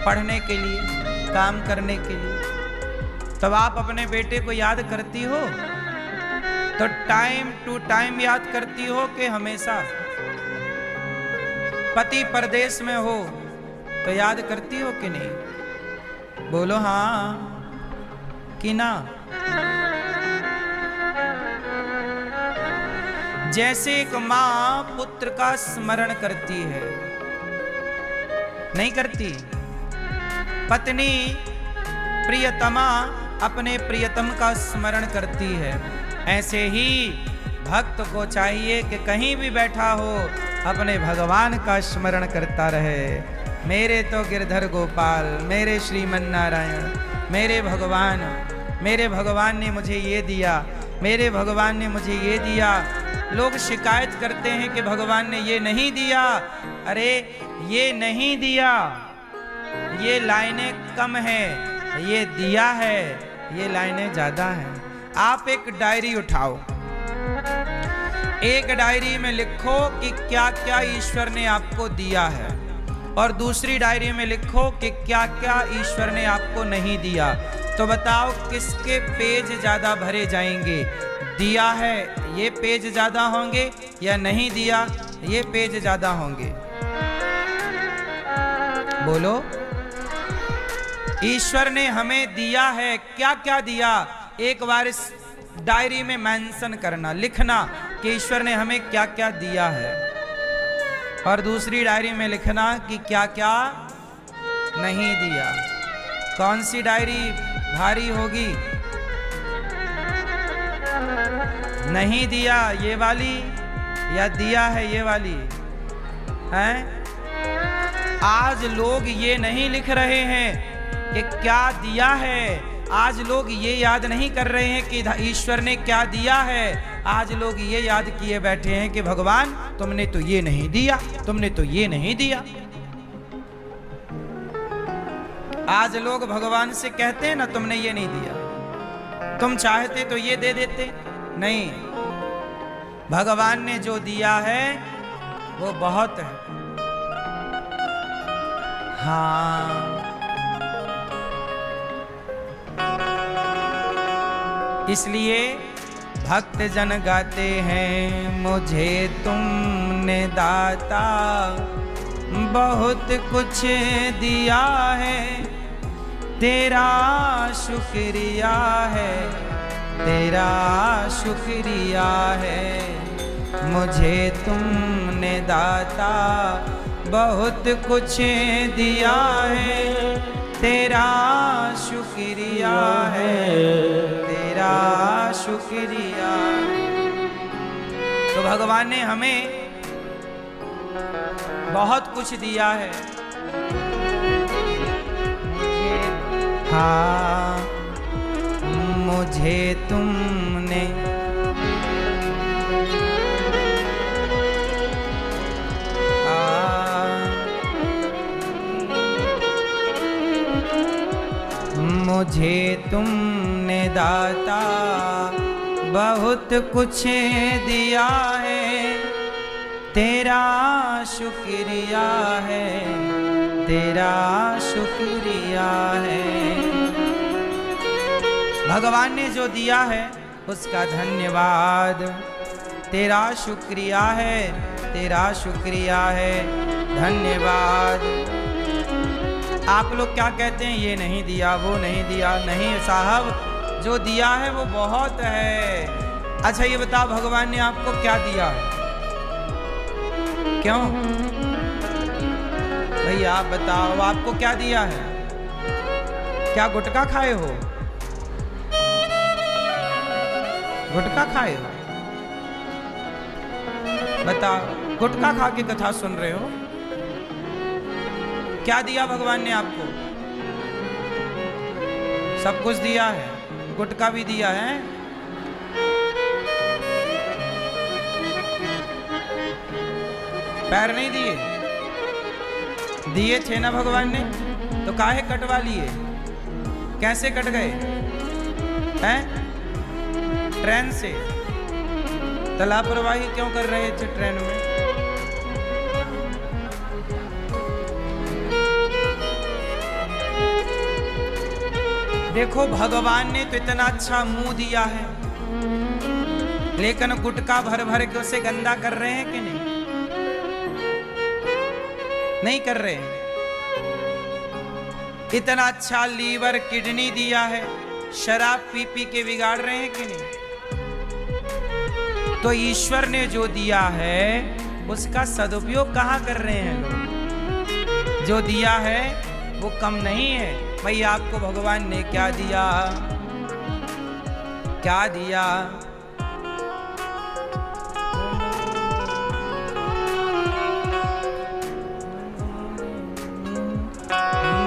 पढ़ने के लिए, काम करने के लिए, तब आप अपने बेटे को याद करती हो, तो टाइम टू टाइम याद करती हो कि हमेशा। पति परदेश में हो तो याद करती हो कि नहीं? बोलो हाँ कि ना। जैसे एक मां पुत्र का स्मरण करती है, नहीं करती? पत्नी प्रियतमा अपने प्रियतम का स्मरण करती है। ऐसे ही भक्त को चाहिए कि कहीं भी बैठा हो अपने भगवान का स्मरण करता रहे। मेरे तो गिरधर गोपाल, मेरे श्रीमन नारायण, मेरे भगवान ने मुझे ये दिया, मेरे भगवान ने मुझे ये दिया। लोग शिकायत करते हैं कि भगवान ने ये नहीं दिया। अरे ये नहीं दिया, ये लाइनें कम है, ये दिया है, ये लाइनें ज्यादा हैं। आप एक डायरी उठाओ, एक डायरी में लिखो कि क्या क्या ईश्वर ने आपको दिया है, और दूसरी डायरी में लिखो कि क्या क्या ईश्वर ने आपको नहीं दिया। तो बताओ किसके पेज ज्यादा भरे जाएंगे? दिया है ये पेज ज्यादा होंगे, या नहीं दिया ये पेज ज्यादा होंगे? बोलो। ईश्वर ने हमें दिया है, क्या क्या दिया? एक बार इस डायरी में मेंशन करना, लिखना कि ईश्वर ने हमें क्या क्या दिया है, और दूसरी डायरी में लिखना कि क्या क्या नहीं दिया। कौन सी डायरी भारी होगी? नहीं दिया ये वाली, या दिया है ये वाली? हैं? आज लोग ये नहीं लिख रहे हैं कि क्या दिया है, आज लोग ये याद नहीं कर रहे हैं कि ईश्वर ने क्या दिया है। आज लोग ये याद किए बैठे हैं कि भगवान तुमने तो ये नहीं दिया, तुमने तो ये नहीं दिया। आज लोग भगवान से कहते हैं ना, तुमने ये नहीं दिया, तुम चाहते तो ये दे देते। नहीं, भगवान ने जो दिया है वो बहुत है। हाँ, इसलिए भक्त जन गाते हैं, मुझे तुमने दाता बहुत कुछ दिया है, तेरा शुक्रिया है, तेरा शुक्रिया है। मुझे तुमने दाता बहुत कुछ दिया है, तेरा शुक्रिया है, तेरा शुक्रिया। तो भगवान ने हमें बहुत कुछ दिया है। हाँ, मुझे तुमने मुझे तुमने दाता बहुत कुछ दिया है, तेरा शुक्रिया है, तेरा शुक्रिया है। भगवान ने जो दिया है उसका धन्यवाद, तेरा शुक्रिया है, तेरा शुक्रिया है, धन्यवाद। आप लोग क्या कहते हैं, ये नहीं दिया, वो नहीं दिया। नहीं साहब, जो दिया है वो बहुत है। अच्छा ये बताओ, भगवान ने आपको क्या दिया है? क्यों भैया आप बताओ, आपको क्या दिया है? क्या गुटखा खाए हो? गुटखा खाए हो? बताओ, गुटखा खा के कथा सुन रहे हो? क्या दिया भगवान ने आपको? सब कुछ दिया है, गुटखा भी दिया है। पैर नहीं दिए? दिए थे ना भगवान ने, तो काहे कटवा लिए? कैसे कट गए हैं? ट्रेन से। तो लापरवाही क्यों कर रहे थे ट्रेन में? देखो भगवान ने तो इतना अच्छा मुंह दिया है, लेकिन गुटखा भर भर के उसे गंदा कर रहे हैं कि नहीं? नहीं कर रहे हैं। इतना अच्छा लीवर किडनी दिया है, शराब पी पी के बिगाड़ रहे हैं कि नहीं? तो ईश्वर ने जो दिया है उसका सदुपयोग कहाँ कर रहे हैं लोग? जो दिया है वो कम नहीं है। भाई आपको भगवान ने क्या दिया? क्या दिया?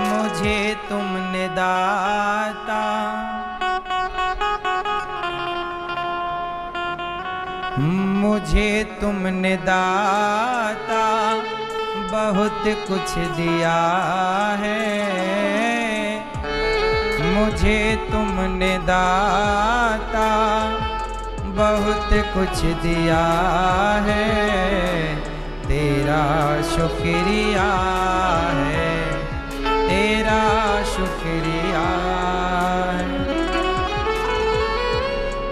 मुझे तुमने दाता मुझे तुमने दाता बहुत कुछ दिया है। मुझे तुमने दाता बहुत कुछ दिया है। तेरा शुक्रिया है, तेरा शुक्रिया है।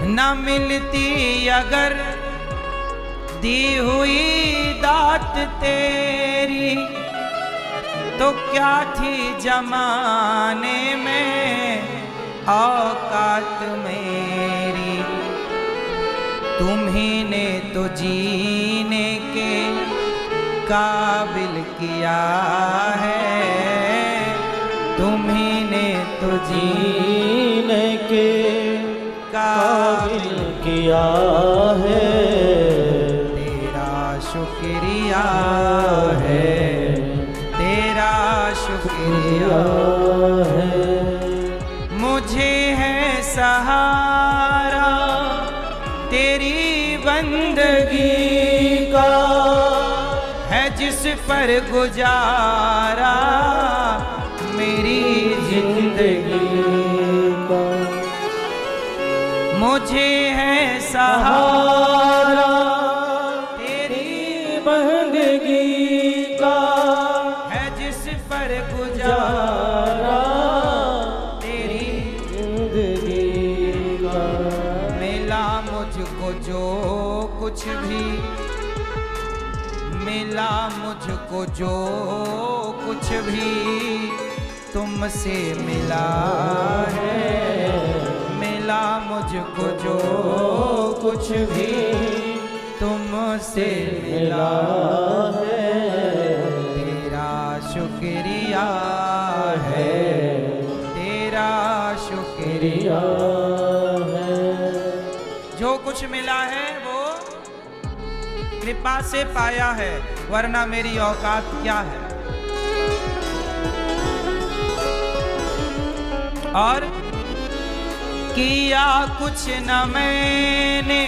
न मिलती अगर दी हुई दात तेरी, तो क्या थी जमाने में औकात मेरी। तुम्ही ने तो जीने के काबिल किया है। तुम्ही ने तो जीने के काबिल किया है। तेरा शुक्रिया है, तेरा शुक्रिया है। मुझे है सहारा तेरी बंदगी का, है जिस पर गुजारा मेरी जिंदगी का। मुझे है सहारा तेरी बंदगी का, है जिस पर गुजारा तेरी जिंदगी का। मिला मुझको जो कुछ भी, मिला मुझको जो कुछ भी तुमसे मिला है। मिला मुझको जो कुछ भी तुमसे मिला है। तेरा शुक्रिया है, तेरा शुक्रिया है। जो कुछ मिला है वो कृपा से पाया है, वरना मेरी औकात क्या है। और किया कुछ न मैंने,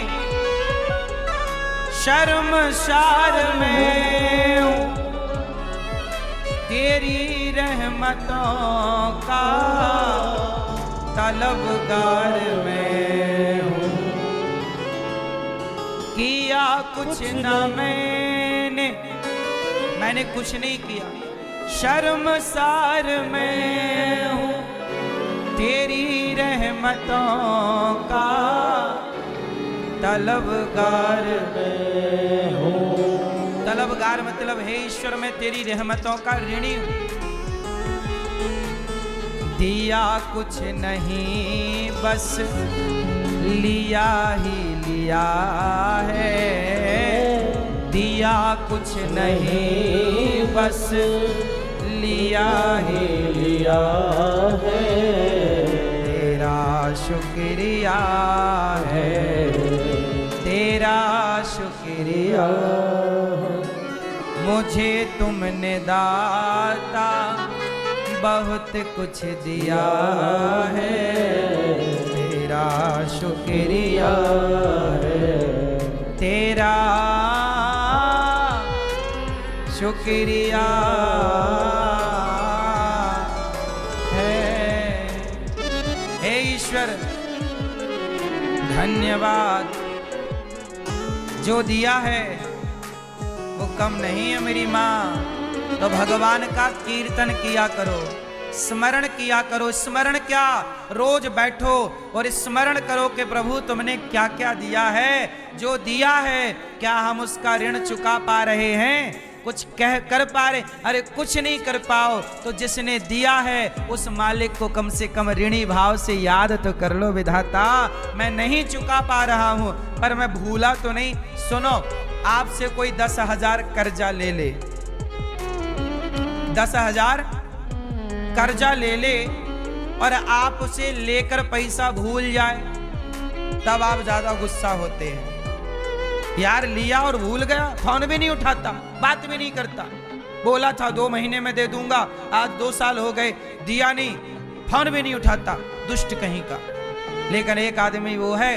शर्मसार में हूँ। तेरी रहमतों का तलबगार में हूँ। किया कुछ न मैंने कुछ नहीं किया, शर्मसार में हूँ। तेरी रहमतों का तलबगार में हूँ। तलबगार मतलब है ईश्वर मैं तेरी रहमतों का ऋणी हूँ। दिया कुछ नहीं बस लिया ही लिया है। दिया कुछ नहीं बस लिया ही लिया है। तेरा शुक्रिया है, तेरा शुक्रिया। मुझे तुमने दाता बहुत कुछ दिया है। तेरा शुक्रिया है, तेरा शुक्रिया। धन्यवाद। जो दिया है वो कम नहीं है मेरी माँ। तो भगवान का कीर्तन किया करो, स्मरण किया करो। स्मरण क्या, रोज बैठो और स्मरण करो कि प्रभु तुमने क्या क्या दिया है। जो दिया है क्या हम उसका ऋण चुका पा रहे हैं? कुछ कह कर पा रहे? अरे कुछ नहीं कर पाओ तो जिसने दिया है उस मालिक को कम से कम ऋणी भाव से याद तो कर लो। विधाता मैं नहीं चुका पा रहा हूं पर मैं भूला तो नहीं। सुनो, आपसे कोई 10,000 कर्जा ले ले, 10,000 कर्जा ले ले और आप उसे लेकर पैसा भूल जाए, तब आप ज्यादा गुस्सा होते हैं। यार लिया और भूल गया, फोन भी नहीं उठाता, बात भी नहीं करता। बोला था 2 महीने में दे दूंगा, आज 2 साल हो गए, दिया नहीं, फोन भी नहीं उठाता, दुष्ट कहीं का। लेकिन एक आदमी वो है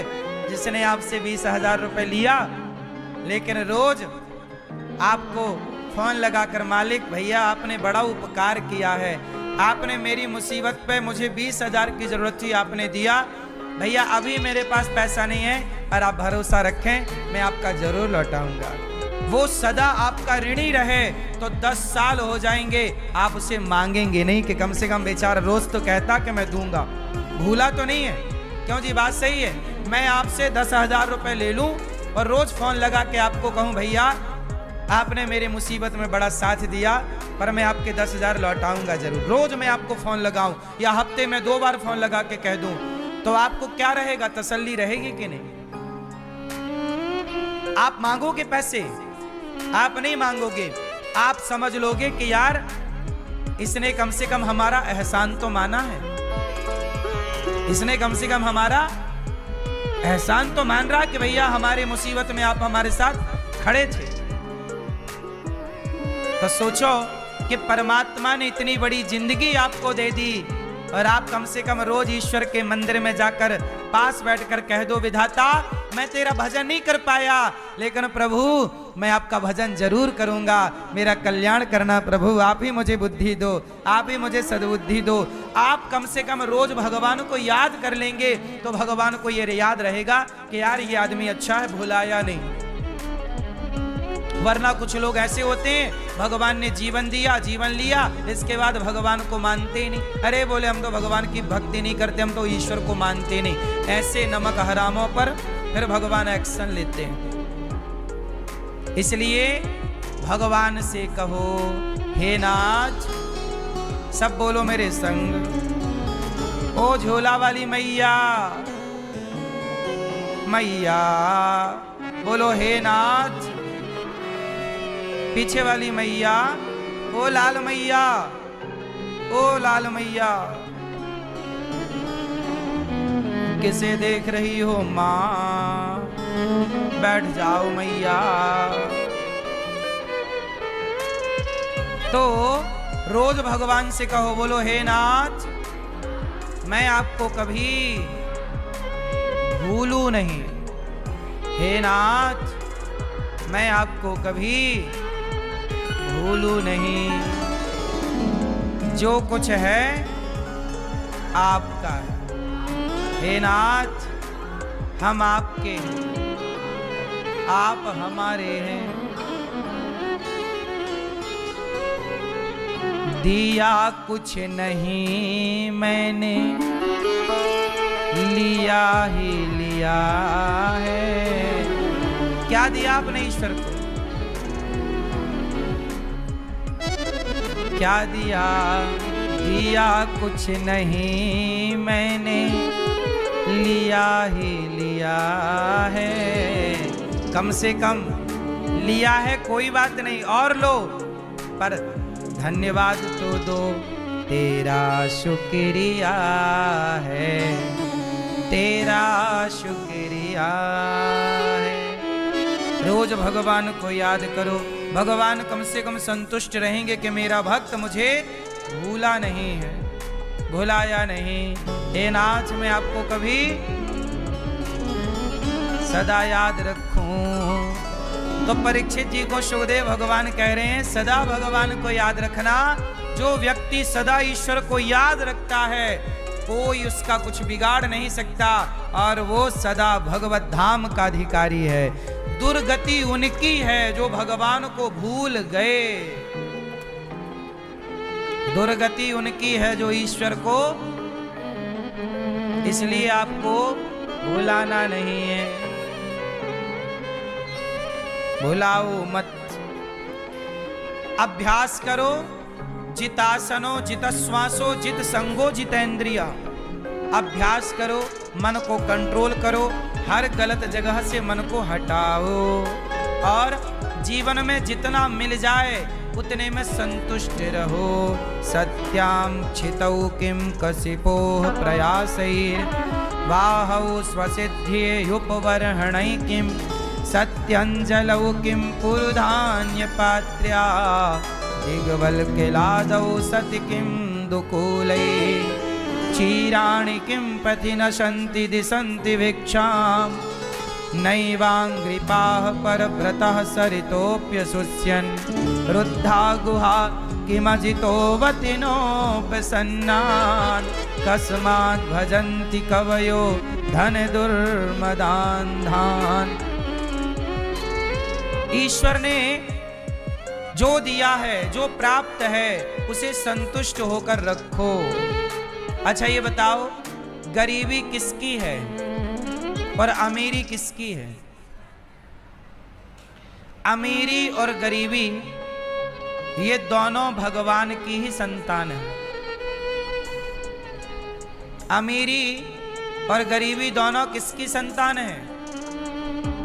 जिसने आपसे 20,000 रुपए लिया, लेकिन रोज आपको फोन लगाकर मालिक भैया आपने बड़ा उपकार किया है, आपने मेरी मुसीबत पे मुझे 20,000 की जरूरत थी, आपने दिया भैया, अभी मेरे पास पैसा नहीं है पर आप भरोसा रखें मैं आपका जरूर लौटाऊंगा। वो सदा आपका ऋणी रहे तो 10 साल हो जाएंगे, आप उसे मांगेंगे नहीं कि कम से कम बेचारा रोज तो कहता कि मैं दूंगा। भूला तो नहीं है? क्यों जी, बात सही है। मैं आपसे 10,000 रुपए ले लूं और रोज फोन लगा के आपको कहूं भैया आपने मेरे मुसीबत में बड़ा साथ दिया पर मैं आपके 10,000 लौटाऊंगा जरूर। रोज मैं आपको फोन लगाऊं या हफ्ते में 2 बार फोन लगा के कह दूं, तो आपको क्या रहेगा, तसल्ली रहेगी कि नहीं? आप मांगोगे पैसे? आप नहीं मांगोगे, आप समझ लोगे कि यार इसने कम से कम हमारा एहसान तो माना है, इसने कम से कम हमारा एहसान तो मान रहा कि भैया हमारे मुसीबत में आप हमारे साथ खड़े थे। तो सोचो कि परमात्मा ने इतनी बड़ी जिंदगी आपको दे दी और आप कम से कम रोज ईश्वर के मंदिर में जाकर पास बैठकर कह दो विधाता मैं तेरा भजन नहीं कर पाया लेकिन प्रभु मैं आपका भजन जरूर करूंगा, मेरा कल्याण करना प्रभु, आप ही मुझे बुद्धि दो, आप ही मुझे सद्बुद्धि दो। आप कम से कम रोज भगवान को याद कर लेंगे तो भगवान को ये याद रहेगा कि यार ये आदमी अच्छा है, भुलाया नहीं। वरना कुछ लोग ऐसे होते हैं भगवान ने जीवन दिया, जीवन लिया, इसके बाद भगवान को मानते ही नहीं। अरे बोले हम तो भगवान की भक्ति नहीं करते, हम तो ईश्वर को मानते नहीं। ऐसे नमक हरामों पर फिर भगवान एक्शन लेते हैं। इसलिए भगवान से कहो हे नाथ, सब बोलो मेरे संग, ओ झोला वाली मैया, मैया बोलो हे नाथ, पीछे वाली मैया ओ लाल मैया, ओ लाल मैया, किसे देख रही हो माँ, बैठ जाओ मैया। तो रोज भगवान से कहो, बोलो हे नाथ मैं आपको कभी भूलूं नहीं, हे नाथ मैं आपको कभी भूलूं नहीं, जो कुछ है आपका है। हे नाथ हम आपके हैं, आप हमारे हैं। दिया कुछ नहीं मैंने, लिया ही लिया है। क्या दिया आपने ईश्वर को? क्या दिया? दिया कुछ नहीं मैंने, लिया ही लिया है। कम से कम लिया है कोई बात नहीं, और लो, पर धन्यवाद तो दो, तेरा शुक्रिया है, तेरा शुक्रिया है। रोज भगवान को याद करो, भगवान कम से कम संतुष्ट रहेंगे कि मेरा भक्त मुझे भूला नहीं है, भुलाया नहीं। हे नाथ मैं आपको कभी सदा याद रखूं। तो परीक्षित जी को सुखदेव भगवान कह रहे हैं सदा भगवान को याद रखना। जो व्यक्ति सदा ईश्वर को याद रखता है कोई उसका कुछ बिगाड़ नहीं सकता, और वो सदा भगवत धाम का अधिकारी है। दुर्गति उनकी है जो भगवान को भूल गए, दुर्गति उनकी है जो ईश्वर को, इसलिए आपको भुलाना नहीं है, भुलाओ मत। अभ्यास करो, जितासनो जितश्वासो जित संगो जितेंद्रिया। अभ्यास करो, मन को कंट्रोल करो, हर गलत जगह से मन को हटाओ, और जीवन में जितना मिल जाए उतने में संतुष्ट रहो। सत्यां छितौ किं कसिपोः प्रयासैर् बाहौ स्वसिद्ध्येयुपवर्हणैः किं सत्यञ्जलौ किं पुरुधान्यपात्र्या दिग्वल्किलादौ सति किं दुकूलैः क्षीराणि किं पथि नशन्ति दिशन्ति भिक्षाम् नैवाङ्घ्रिपाः परव्रतः सरितोऽप्यशुष्यन् रुद्धा गुहा किमजितोऽवतिनोपसन्नान् कस्मात् भजन्ति कवयो धनदुर्मदान्धान्। ईश्वर ने जो दिया है, जो प्राप्त है, उसे संतुष्ट होकर रखो। अच्छा ये बताओ, गरीबी किसकी है और अमीरी किसकी है? अमीरी और गरीबी ये दोनों भगवान की ही संतान है। अमीरी और गरीबी दोनों किसकी संतान है?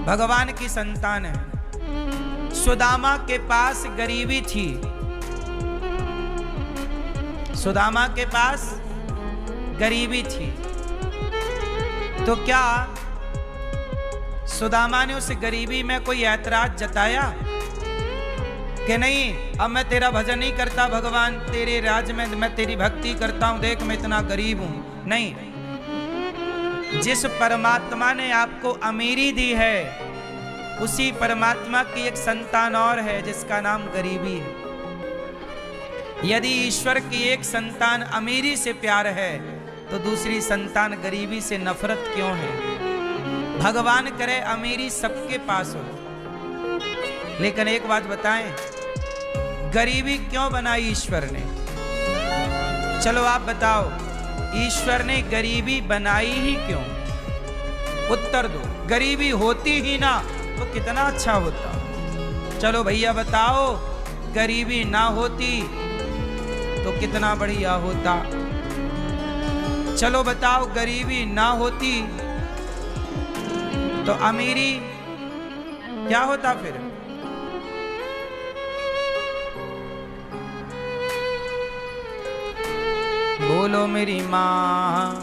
भगवान की संतान है। सुदामा के पास गरीबी थी, सुदामा के पास गरीबी थी, तो क्या सुदामा ने उस गरीबी में कोई ऐतराज जताया कि नहीं अब मैं तेरा भजन नहीं करता भगवान, तेरे राज में मैं तेरी भक्ति करता हूं, देख मैं इतना गरीब हूं? नहीं, जिस परमात्मा ने आपको अमीरी दी है उसी परमात्मा की एक संतान और है जिसका नाम गरीबी है। यदि ईश्वर की एक संतान अमीरी से प्यार है तो दूसरी संतान गरीबी से नफरत क्यों है? भगवान करे अमीरी सबके पास हो, लेकिन एक बात बताएं, गरीबी क्यों बनाई ईश्वर ने? चलो आप बताओ, ईश्वर ने गरीबी बनाई ही क्यों? उत्तर दो। गरीबी होती ही ना तो कितना अच्छा होता। चलो भैया बताओ, गरीबी ना होती तो कितना बढ़िया होता। चलो बताओ, गरीबी ना होती तो अमीरी क्या होता फिर? बोलो मेरी मां।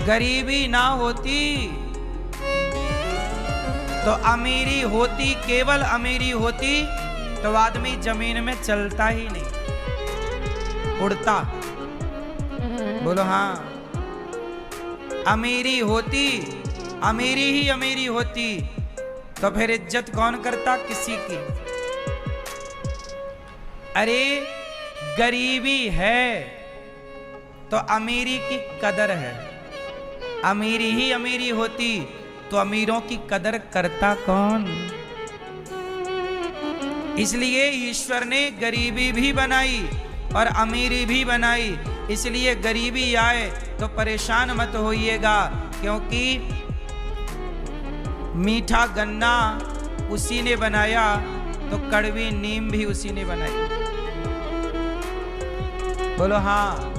गरीबी ना होती तो अमीरी होती, केवल अमीरी होती तो आदमी जमीन में चलता ही नहीं, उड़ता। बोलो हाँ। अमीरी होती, अमीरी ही अमीरी होती तो फिर इज्जत कौन करता किसी की? अरे गरीबी है तो अमीरी की कदर है। अमीरी ही अमीरी होती तो अमीरों की कदर करता कौन? इसलिए ईश्वर ने गरीबी भी बनाई और अमीरी भी बनाई। इसलिए गरीबी आए तो परेशान मत होइएगा, क्योंकि मीठा गन्ना उसी ने बनाया तो कड़वी नीम भी उसी ने बनाई। बोलो हाँ।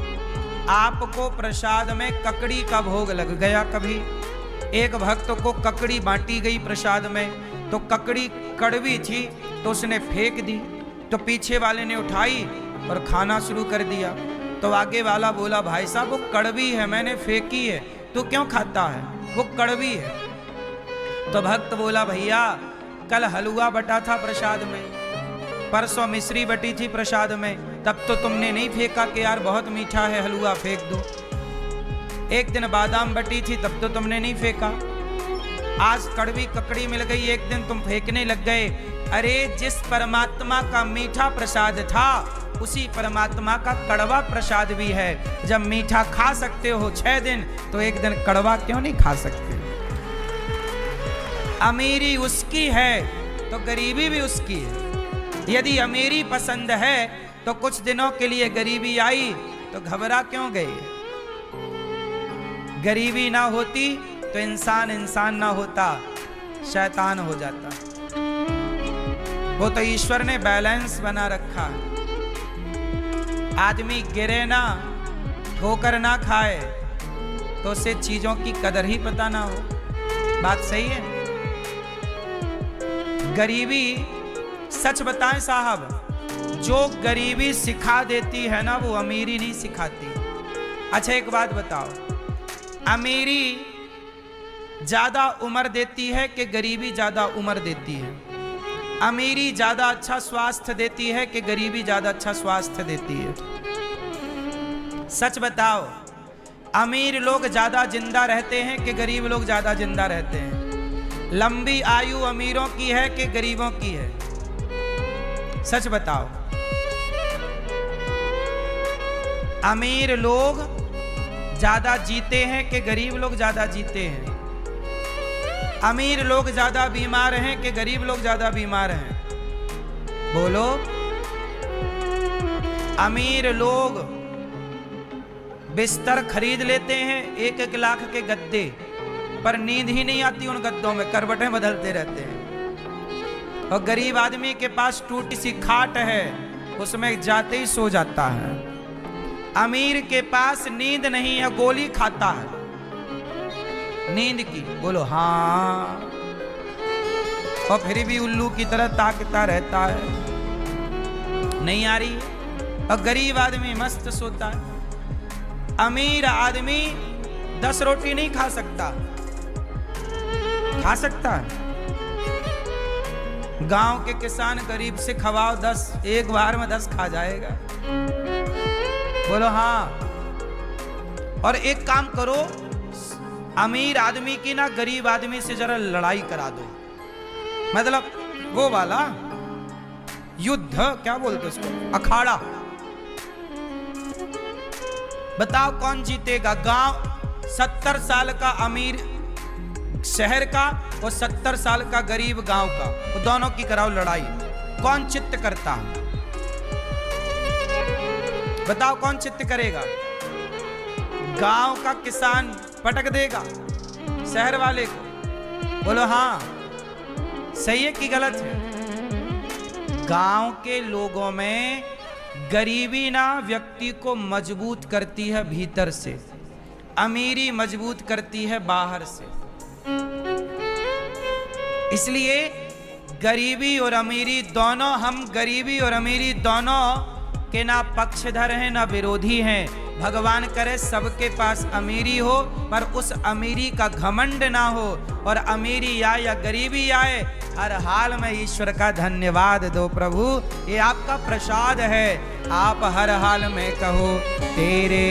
आपको प्रसाद में ककड़ी का भोग लग गया कभी? एक भक्त को ककड़ी बांटी गई प्रसाद में, तो ककड़ी कड़वी थी तो उसने फेंक दी, तो पीछे वाले ने उठाई और खाना शुरू कर दिया। तो आगे वाला बोला, भाई साहब वो कड़वी है, मैंने फेंकी है, तू क्यों खाता है? वो कड़वी है। तो भक्त बोला, भैया कल हलवा बटा था प्रसाद में, परसों मिश्री बटी थी प्रसाद में, तब तो तुमने नहीं फेंका कि यार बहुत मीठा है हलवा फेंक दो। एक दिन बादाम बटी थी तब तो तुमने नहीं फेंका। आज कड़वी ककड़ी मिल गई, एक दिन तुम फेंकने लग गए। अरे जिस परमात्मा का मीठा प्रसाद था उसी परमात्मा का कड़वा प्रसाद भी है। जब मीठा खा सकते हो 6 दिन, तो एक दिन कड़वा क्यों नहीं खा सकते? अमीरी उसकी है तो गरीबी भी उसकी है। यदि अमीरी पसंद है तो कुछ दिनों के लिए गरीबी आई तो घबरा क्यों गए? गरीबी ना होती तो इंसान ना होता, शैतान हो जाता। वो तो ईश्वर ने बैलेंस बना रखा। आदमी गिरे ना, ठोकर ना खाए, तो उसे चीजों की कदर ही पता ना हो। बात सही है? गरीबी, सच बताएं साहब, जो गरीबी सिखा देती है ना, वो अमीरी नहीं सिखाती। अच्छा एक बात बताओ, अमीरी ज्यादा उम्र देती है कि गरीबी ज्यादा उम्र देती है? अमीरी ज्यादा अच्छा स्वास्थ्य देती है कि गरीबी ज्यादा अच्छा स्वास्थ्य देती है? सच बताओ, अमीर लोग ज्यादा जिंदा रहते हैं कि गरीब लोग ज्यादा जिंदा रहते हैं? लंबी आयु अमीरों की है कि गरीबों की है? सच बताओ। अमीर लोग ज्यादा जीते हैं कि गरीब लोग ज्यादा जीते हैं? अमीर लोग ज्यादा बीमार हैं कि गरीब लोग ज्यादा बीमार हैं? बोलो। अमीर लोग बिस्तर खरीद लेते हैं 1-1 लाख के गद्दे, पर नींद ही नहीं आती उन गद्दों में, करवटें बदलते रहते हैं। और गरीब आदमी के पास टूटी सी खाट है, उसमें जाते ही सो जाता है। अमीर के पास नींद नहीं है, गोली खाता है नींद की। बोलो हाँ। और फिर भी उल्लू की तरह ताकता रहता है, नहीं आ रही है। और गरीब आदमी मस्त सोता है। अमीर आदमी 10 रोटी नहीं खा सकता, खा सकता है? गांव के किसान गरीब से खवाओ 10, एक बार में 10 खा जाएगा। बोलो हाँ। और एक काम करो, अमीर आदमी की ना गरीब आदमी से जरा लड़ाई करा दो, मतलब वो वाला युद्ध, क्या बोलते उसको, अखाड़ा। बताओ कौन जीतेगा? गांव 70 साल का अमीर शहर का और 70 साल का गरीब गांव का, वो दोनों की कराओ लड़ाई, कौन चित्त करता? बताओ कौन चित्त करेगा? गांव का किसान पटक देगा शहर वाले को। बोलो हाँ। सही है कि गलत है? गांव के लोगों में गरीबी ना व्यक्ति को मजबूत करती है भीतर से, अमीरी मजबूत करती है बाहर से। इसलिए गरीबी और अमीरी दोनों, हम गरीबी और अमीरी दोनों के ना पक्षधर हैं ना विरोधी हैं। भगवान करे सबके पास अमीरी हो, पर उस अमीरी का घमंड ना हो। और अमीरी आए या गरीबी आए, हर हाल में ईश्वर का धन्यवाद दो। प्रभु ये आपका प्रसाद है। आप हर हाल में कहो तेरे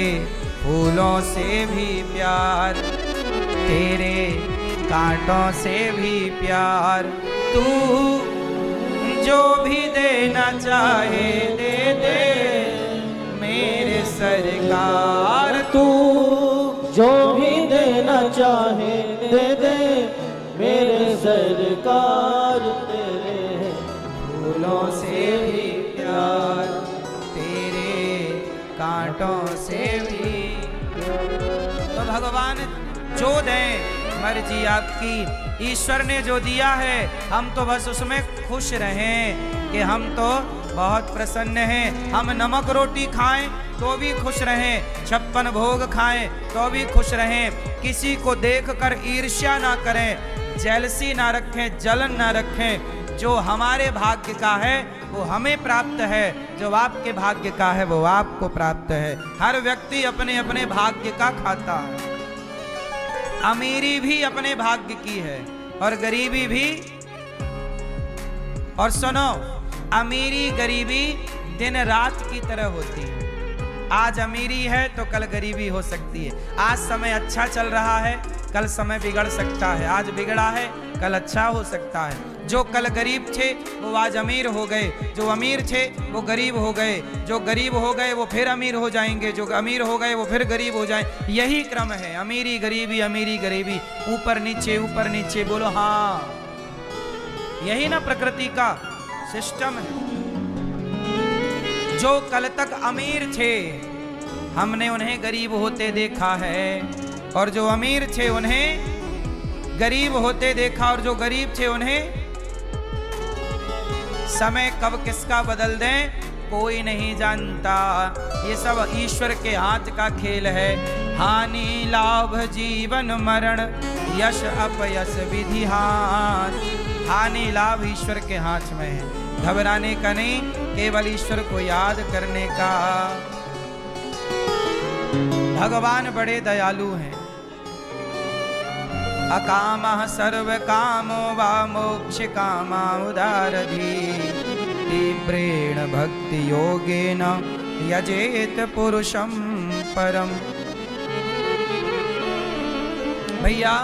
फूलों से भी प्यार, तेरे कांटों से भी प्यार, तू जो भी देना चाहे दे दे मेरे सरकार। तू जो भी देना चाहे दे दे मेरे सरकार। तेरे फूलों से भी प्यार, तेरे कांटों से भी। तो भगवान जो दें, मर्जी आपकी। ईश्वर ने जो दिया है हम तो बस उसमें खुश रहें कि हम तो बहुत प्रसन्न हैं। हम नमक रोटी खाएं तो भी खुश रहें, 56 भोग खाएं तो भी खुश रहें। किसी को देखकर ईर्ष्या ना करें, जेलसी ना रखें, जलन ना रखें। जो हमारे भाग्य का है वो हमें प्राप्त है, जो आपके भाग्य का है वो आपको प्राप्त है। हर व्यक्ति अपने अपने भाग्य का खाता है। अमीरी भी अपने भाग्य की है और गरीबी भी। और सुनो, अमीरी गरीबी दिन रात की तरह होती है। आज अमीरी है तो कल गरीबी हो सकती है। आज समय अच्छा चल रहा है, कल समय बिगड़ सकता है। आज बिगड़ा है कल अच्छा हो सकता है। जो कल गरीब थे वो आज अमीर हो गए, जो अमीर थे वो गरीब हो गए, जो गरीब हो गए वो फिर अमीर हो जाएंगे, जो अमीर हो गए वो फिर गरीब हो जाए। यही क्रम है, अमीरी गरीबी, अमीरी गरीबी, ऊपर नीचे। बोलो हाँ, यही ना प्रकृति का सिस्टम है। जो कल तक अमीर थे हमने उन्हें गरीब होते देखा है, और जो अमीर थे उन्हें गरीब होते देखा, और जो गरीब थे उन्हें समय कब किसका बदल दें कोई नहीं जानता। ये सब ईश्वर के हाथ का खेल है। हानि लाभ जीवन मरण यश अपयश विधि हाथ। हानि लाभ ईश्वर के हाथ में है, घबराने का नहीं, केवल ईश्वर को याद करने का। भगवान बड़े दयालु हैं। अकामः सर्व कामो वा मोक्ष कामा उदारधी तीव्रेण भक्ति योगेन यजेत पुरुषम परम। भैया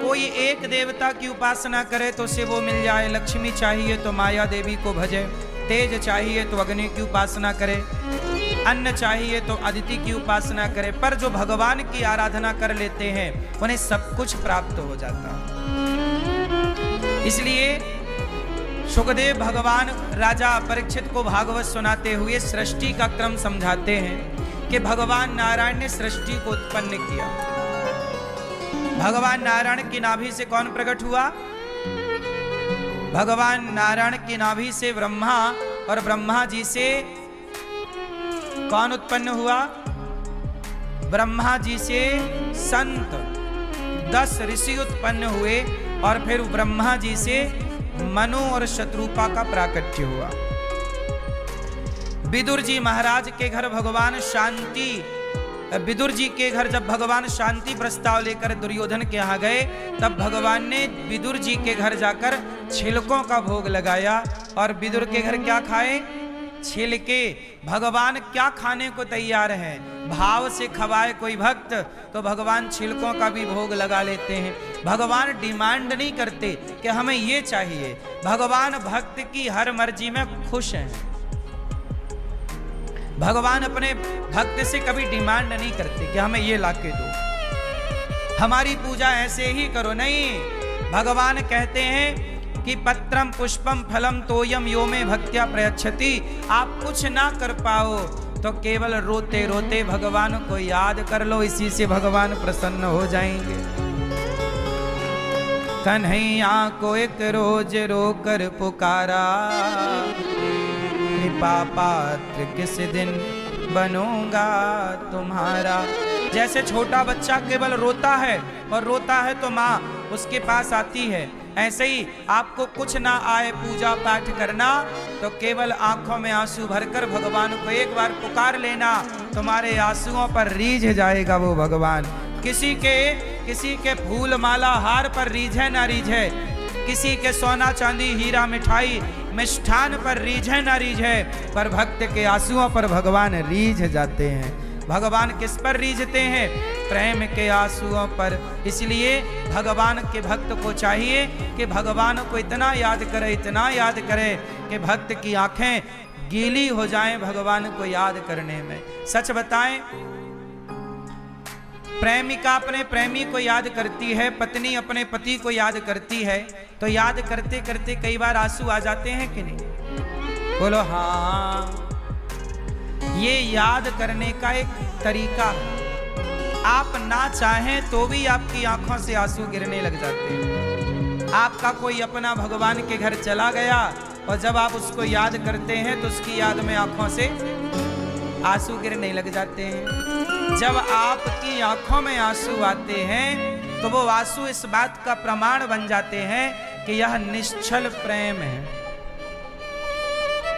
कोई एक देवता की उपासना करे तो उसे वो मिल जाए। लक्ष्मी चाहिए तो माया देवी को भजे, तेज चाहिए तो अग्नि की उपासना करे, अन्न चाहिए तो अदिति की उपासना करे। पर जो भगवान की आराधना कर लेते हैं उन्हें सब कुछ प्राप्त हो जाता। इसलिए सुखदेव भगवान राजा परीक्षित को भागवत सुनाते हुए सृष्टि का क्रम समझाते हैं कि भगवान नारायण ने सृष्टि को उत्पन्न किया। भगवान नारायण की नाभि से कौन प्रकट हुआ? भगवान नारायण की नाभि से ब्रह्मा, और ब्रह्मा जी से कौन उत्पन्न हुआ? ब्रह्मा जी से संत 10 ऋषि उत्पन्न हुए, और फिर ब्रह्मा जी से मनु और शत्रुपा का प्राकट्य हुआ। विदुर जी महाराज के घर भगवान शांति, विदुर जी के घर जब भगवान शांति प्रस्ताव लेकर दुर्योधन के यहाँ गए, तब भगवान ने विदुर जी के घर जाकर छिलकों का भोग लगाया। और विदुर के घर क्या खाए? छिलके। भगवान क्या खाने को तैयार है? भाव से खवाए कोई भक्त तो भगवान छिलकों का भी भोग लगा लेते हैं। भगवान डिमांड नहीं करते कि हमें ये चाहिए। भगवान भक्त की हर मर्जी में खुश हैं। भगवान अपने भक्त से कभी डिमांड नहीं करते कि हमें ये लाके दो, हमारी पूजा ऐसे ही करो। नहीं, भगवान कहते हैं कि पत्रम पुष्पम फलम तोयम यो में भक्त्या प्रयच्छति। आप कुछ ना कर पाओ तो केवल रोते रोते भगवान को याद कर लो, इसी से भगवान प्रसन्न हो जाएंगे। कन्हैया को एक रोज रोकर पुकारा, कृपा पात्र किस दिन बनूंगा तुम्हारा। जैसे छोटा बच्चा केवल रोता है, और रोता है तो माँ उसके पास आती है, ऐसे ही आपको कुछ ना आए पूजा पाठ करना तो केवल आंखों में आंसू भरकर भगवान को एक बार पुकार लेना, तुम्हारे आंसुओं पर रीझ जाएगा वो भगवान। किसी के फूल माला हार पर रीझे ना रीझे, किसी के सोना चांदी हीरा मिठाई मिष्ठान पर रीझे ना रीझे, पर भक्त के आंसुओं पर भगवान रीझ जाते हैं। भगवान किस पर रीझते हैं? प्रेम के आंसुओं पर। इसलिए भगवान के भक्त को चाहिए कि भगवान को इतना याद करे, इतना याद करे कि भक्त की आंखें गीली हो जाएं भगवान को याद करने में। सच बताएं, प्रेमिका अपने प्रेमी को याद करती है, पत्नी अपने पति को याद करती है, तो याद करते करते कई बार आंसू आ जाते हैं कि नहीं? बोलो हाँ। ये याद करने का एक तरीका है। आप ना चाहें तो भी आपकी आंखों से आंसू गिरने लग जाते हैं। आपका कोई अपना भगवान के घर चला गया और जब आप उसको याद करते हैं तो उसकी याद में आंखों से आंसू गिरने लग जाते हैं। जब आपकी आंखों में आंसू आते हैं तो वो आंसू इस बात का प्रमाण बन जाते हैं कि यह निश्चल प्रेम है।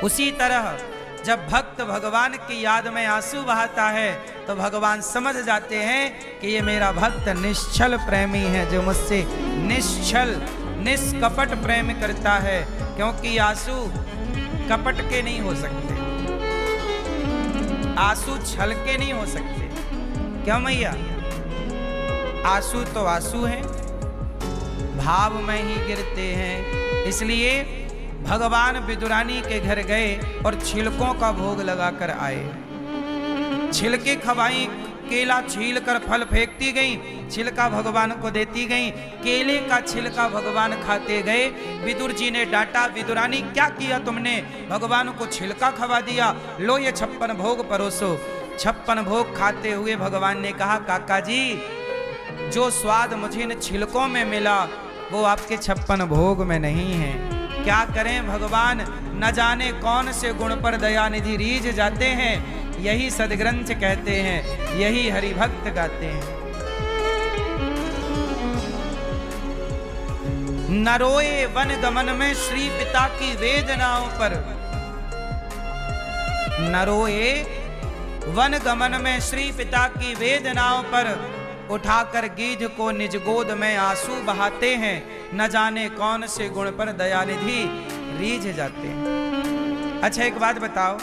उसी तरह जब भक्त भगवान की याद में आंसू बहाता है तो भगवान समझ जाते हैं कि ये मेरा भक्त निश्चल प्रेमी है, जो मुझसे निश्चल निष्कपट प्रेम करता है। क्योंकि आंसू कपट के नहीं हो सकते, आंसू छल के नहीं हो सकते। क्यों मैया? आंसू तो आंसू हैं, भाव में ही गिरते हैं। इसलिए भगवान विदुरानी के घर गए और छिलकों का भोग लगाकर आए। छिलके खवाई, केला छील कर फल फेंकती गई, छिलका भगवान को देती गई। केले का छिलका भगवान खाते गए। विदुर जी ने डांटा, विदुरानी क्या किया तुमने? भगवान को छिलका खवा दिया, लो ये 56 भोग परोसो। 56 भोग खाते हुए भगवान ने कहा, काका जी जो स्वाद मुझे इन छिलकों में मिला वो आपके 56 भोग में नहीं है। क्या करें भगवान, न जाने कौन से गुण पर दयानिधि रीझ जाते हैं। यही सदग्रंथ कहते हैं, यही हरिभक्त गाते हैं। न रोए वन गमन में श्री पिता की वेदनाओं पर, न रोए वन गमन में श्री पिता की वेदनाओं पर, उठाकर गीध को निज गोद में आंसू बहाते हैं। न जाने कौन से गुण पर दयानिधि रीझ जाते हैं। अच्छा एक बात बताओ,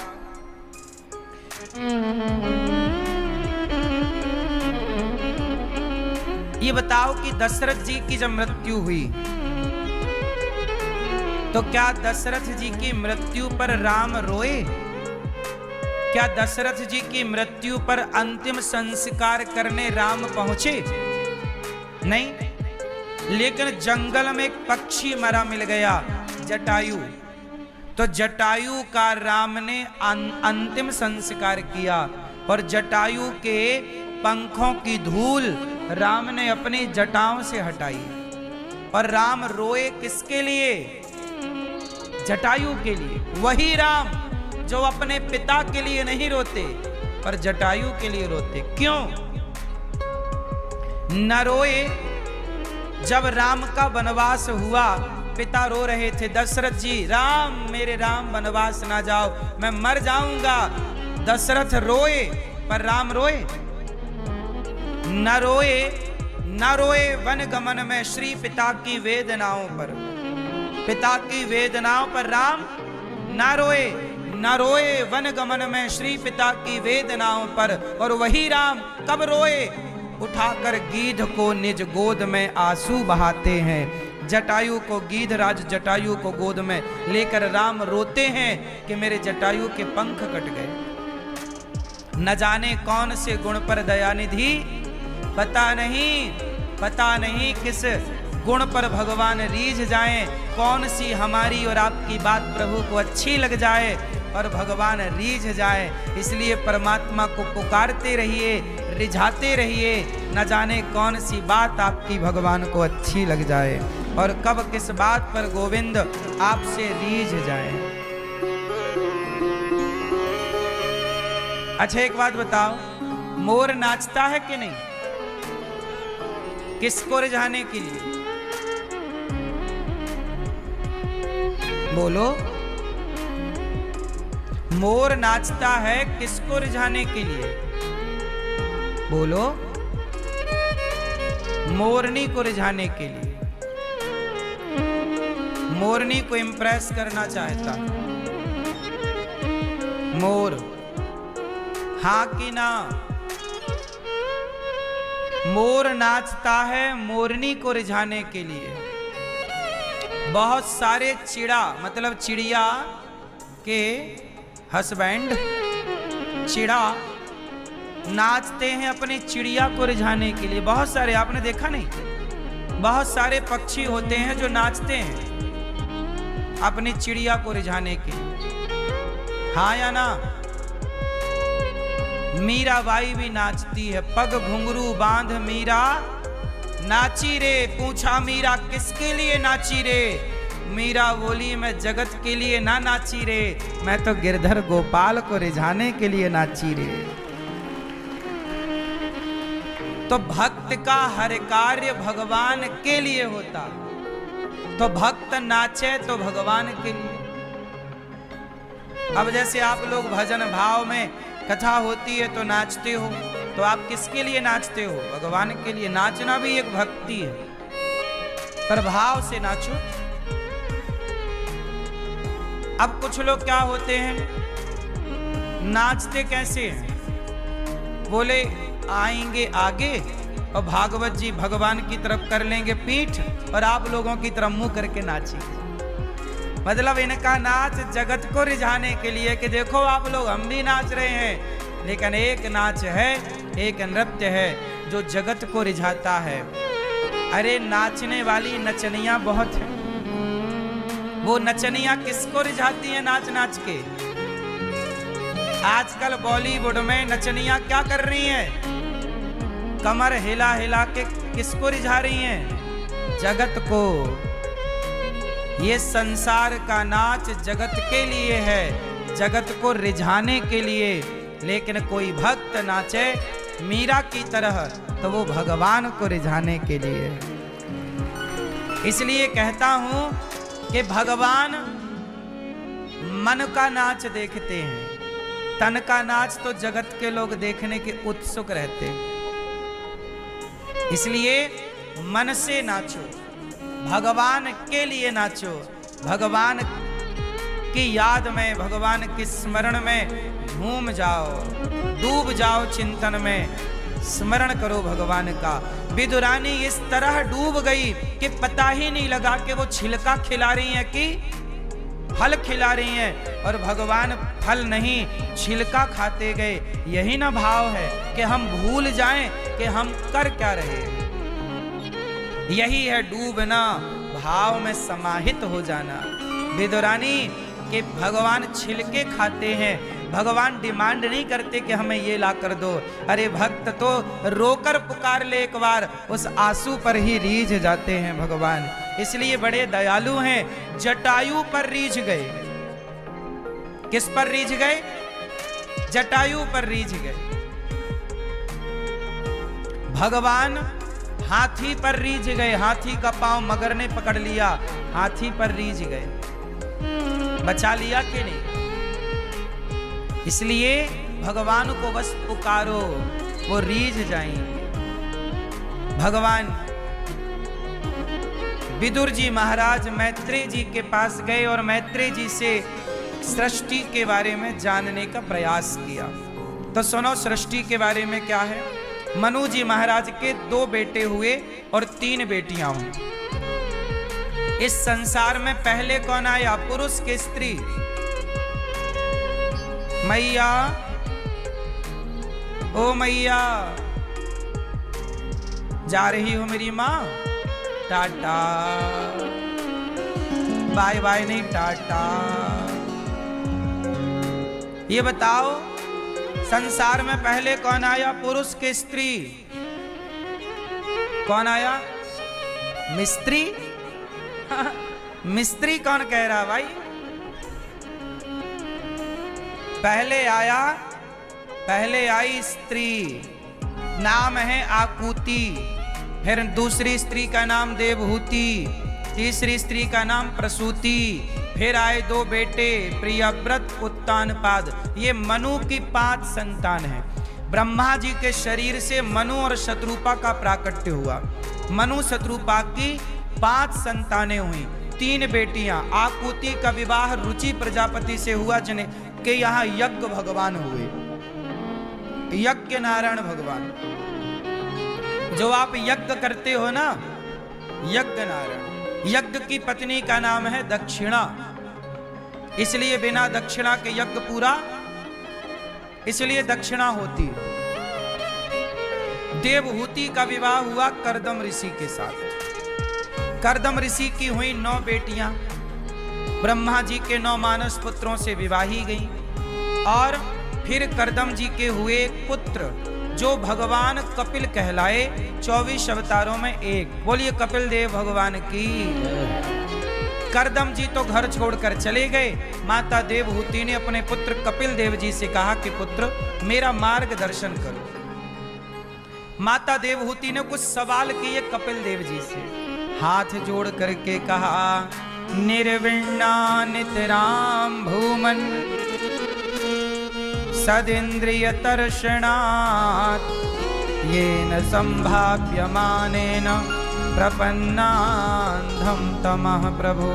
ये बताओ कि दशरथ जी की जब मृत्यु हुई तो क्या दशरथ जी की मृत्यु पर राम रोए? क्या दशरथ जी की मृत्यु पर अंतिम संस्कार करने राम पहुंचे? नहीं। लेकिन जंगल में एक पक्षी मरा मिल गया, जटायु। तो जटायु का राम ने अंतिम संस्कार किया और जटायु के पंखों की धूल राम ने अपनी जटाओं से हटाई। और राम रोए किसके लिए? जटायु के लिए। वही राम जो अपने पिता के लिए नहीं रोते पर जटायु के लिए रोते। क्यों? न रोए जब राम का वनवास हुआ, पिता रो रहे थे, दशरथ जी राम मेरे राम वनवास ना जाओ, मैं मर जाऊंगा। दशरथ रोए पर राम रोए? न रोए, न रोए वन गमन में श्री पिता की वेदनाओं पर, पिता की वेदनाओं पर राम न रोए। न रोए वन गमन में श्री पिता की वेदनाओं पर। और वही राम कब रोए? उठाकर गीध को निज गोद में आंसू बहाते हैं। जटायु को, गीधराज जटायु को गोद में लेकर राम रोते हैं कि मेरे जटायु के पंख कट गए। न जाने कौन से गुण पर दयानिधि, पता नहीं किस गुण पर भगवान रीझ जाएं, कौन सी हमारी और आपकी बात प्रभु को अच्छी लग जाए और भगवान रीझ जाए। इसलिए परमात्मा को पुकारते रहिए, रिझाते रहिए, न जाने कौन सी बात आपकी भगवान को अच्छी लग जाए और कब किस बात पर गोविंद आपसे रीझ जाए। अच्छा एक बात बताओ, मोर नाचता है कि नहीं? किसको रिझाने के लिए? बोलो। मोर नाचता है किसको रिझाने के लिए? बोलो। मोरनी को रिझाने के लिए। मोरनी को इंप्रेस करना चाहता मोर, हाँ कि ना? मोर नाचता है मोरनी को रिझाने के लिए। बहुत सारे चिड़ा मतलब चिड़िया के हस्बैंड चिड़ा नाचते हैं अपनी चिड़िया को रिझाने के लिए। बहुत सारे, आपने देखा नहीं? बहुत सारे पक्षी होते हैं जो नाचते हैं अपनी चिड़िया को रिझाने के लिए। हाँ या ना? मीराबाई भी नाचती है, पग घुंघरू बांध मीरा नाची रे। पूछा मीरा किसके लिए नाची रे? मीरा बोली मैं जगत के लिए ना नाची रे, मैं तो गिरधर गोपाल को रिझाने के लिए नाची रे। तो भक्त का हर कार्य भगवान के लिए होता, तो भक्त नाचे तो भगवान के लिए। अब जैसे आप लोग भजन भाव में कथा होती है तो नाचते हो, तो आप किसके लिए नाचते हो? भगवान के लिए। नाचना भी एक भक्ति है, पर भाव से नाचो। अब कुछ लोग क्या होते हैं, नाचते कैसे हैं? बोले आएंगे आगे और भागवत जी भगवान की तरफ कर लेंगे पीठ और आप लोगों की तरफ मुंह करके नाचेंगे। मतलब इनका नाच जगत को रिझाने के लिए कि देखो आप लोग, हम भी नाच रहे हैं। लेकिन एक नाच है, एक नृत्य है जो जगत को रिझाता है। अरे नाचने वाली नचनियां बहुत हैं। वो नचनियां किसको रिझाती हैं नाच नाच के? आजकल बॉलीवुड में नचनियां क्या कर रही हैं? कमर हिला हिला के किसको रिझा रही हैं? जगत को। ये संसार का नाच जगत के लिए है, जगत को रिझाने के लिए। लेकिन कोई भक्त नाचे मीरा की तरह तो वो भगवान को रिझाने के लिए। इसलिए कहता हूं कि भगवान मन का नाच देखते हैं, तन का नाच तो जगत के लोग देखने के उत्सुक रहते हैं। इसलिए मन से नाचो, भगवान के लिए नाचो, भगवान की याद में, भगवान के स्मरण में झूम जाओ, डूब जाओ चिंतन में, स्मरण करो भगवान का। विदुरानी इस तरह डूब गई कि पता ही नहीं लगा कि वो छिलका खिला रही है कि फल खिला रही हैं। और भगवान फल नहीं छिलका खाते गए। यही ना भाव है कि हम भूल जाएं कि हम कर क्या रहे हैं। यही है डूबना, भाव में समाहित हो जाना। विदुरानी कि भगवान छिलके खाते हैं, भगवान डिमांड नहीं करते कि हमें ये ला कर दो। अरे भक्त तो रोकर पुकार ले एक बार, उस आंसू पर ही रीझ जाते हैं भगवान। इसलिए बड़े दयालु हैं। जटायु पर रीझ गए। किस पर रीझ गए? जटायु पर रीझ गए। भगवान हाथी पर रीझ गए। हाथी का पांव मगर ने पकड़ लिया, हाथी पर रीझ गए। बचा लिया कि नहीं? इसलिए भगवान को बस पुकारो, वो रीझ जाएंगे। भगवान विदुर जी महाराज मैत्रेय जी के पास गए और मैत्रेय जी से सृष्टि के बारे में जानने का प्रयास किया। तो सुनो सृष्टि के बारे में क्या है। मनु जी महाराज के 2 बेटे हुए और 3 बेटियां हुई। इस संसार में पहले कौन आया? पुरुष के स्त्री। मैया, ओ मैया, जा रही हो मेरी माँ? टाटा। बाय बाय नहीं, टाटा। ये बताओ संसार में पहले कौन आया? पुरुष के स्त्री। कौन आया? मिस्त्री। मिस्त्री कौन कह रहा भाई? पहले आई स्त्री, नाम है आकुति। फिर दूसरी स्त्री का नाम देवहूति, तीसरी स्त्री का नाम प्रसूति। फिर आए 2 बेटे, प्रियव्रत, उत्तानपाद। ये मनु की 5 संतान हैं। ब्रह्मा जी के शरीर से मनु और शत्रुपा का प्राकट्य हुआ। मनु शत्रुपा की 5 संतानें हुई, 3 बेटियां। आकुति का विवाह रुचि प्रजापति से हुआ, जिन्हें के यहाँ यज्ञ भगवान हुए, यज्ञ नारायण भगवान। जो आप यज्ञ करते हो ना, यज्ञ नारायण। यज्ञ की पत्नी का नाम है दक्षिणा, इसलिए बिना दक्षिणा के यज्ञ पूरा, इसलिए दक्षिणा होती। देवहूति का विवाह हुआ कर्दम ऋषि के साथ। कर्दम ऋषि की हुई 9 बेटियां। ब्रह्मा जी के 9 मानस पुत्रों से विवाही गई। और फिर कर्दम जी के हुए पुत्र जो भगवान कपिल कहलाए, 24 अवतारों में एक। बोलिए कपिल देव भगवान की। कर्दम जी तो घर छोड़कर चले गए। माता देवहूति ने अपने पुत्र कपिल देव जी से कहा कि पुत्र मेरा मार्गदर्शन करो। माता देवहूति ने कुछ सवाल किए कपिल देव जी से। हाथ जोड़ करके कहा, निर्विण्णा नितराम भूमन सदिन्द्रिय तर्षणात् येन संभाव्यमानेन प्रपन्नान्धं तमः प्रभो।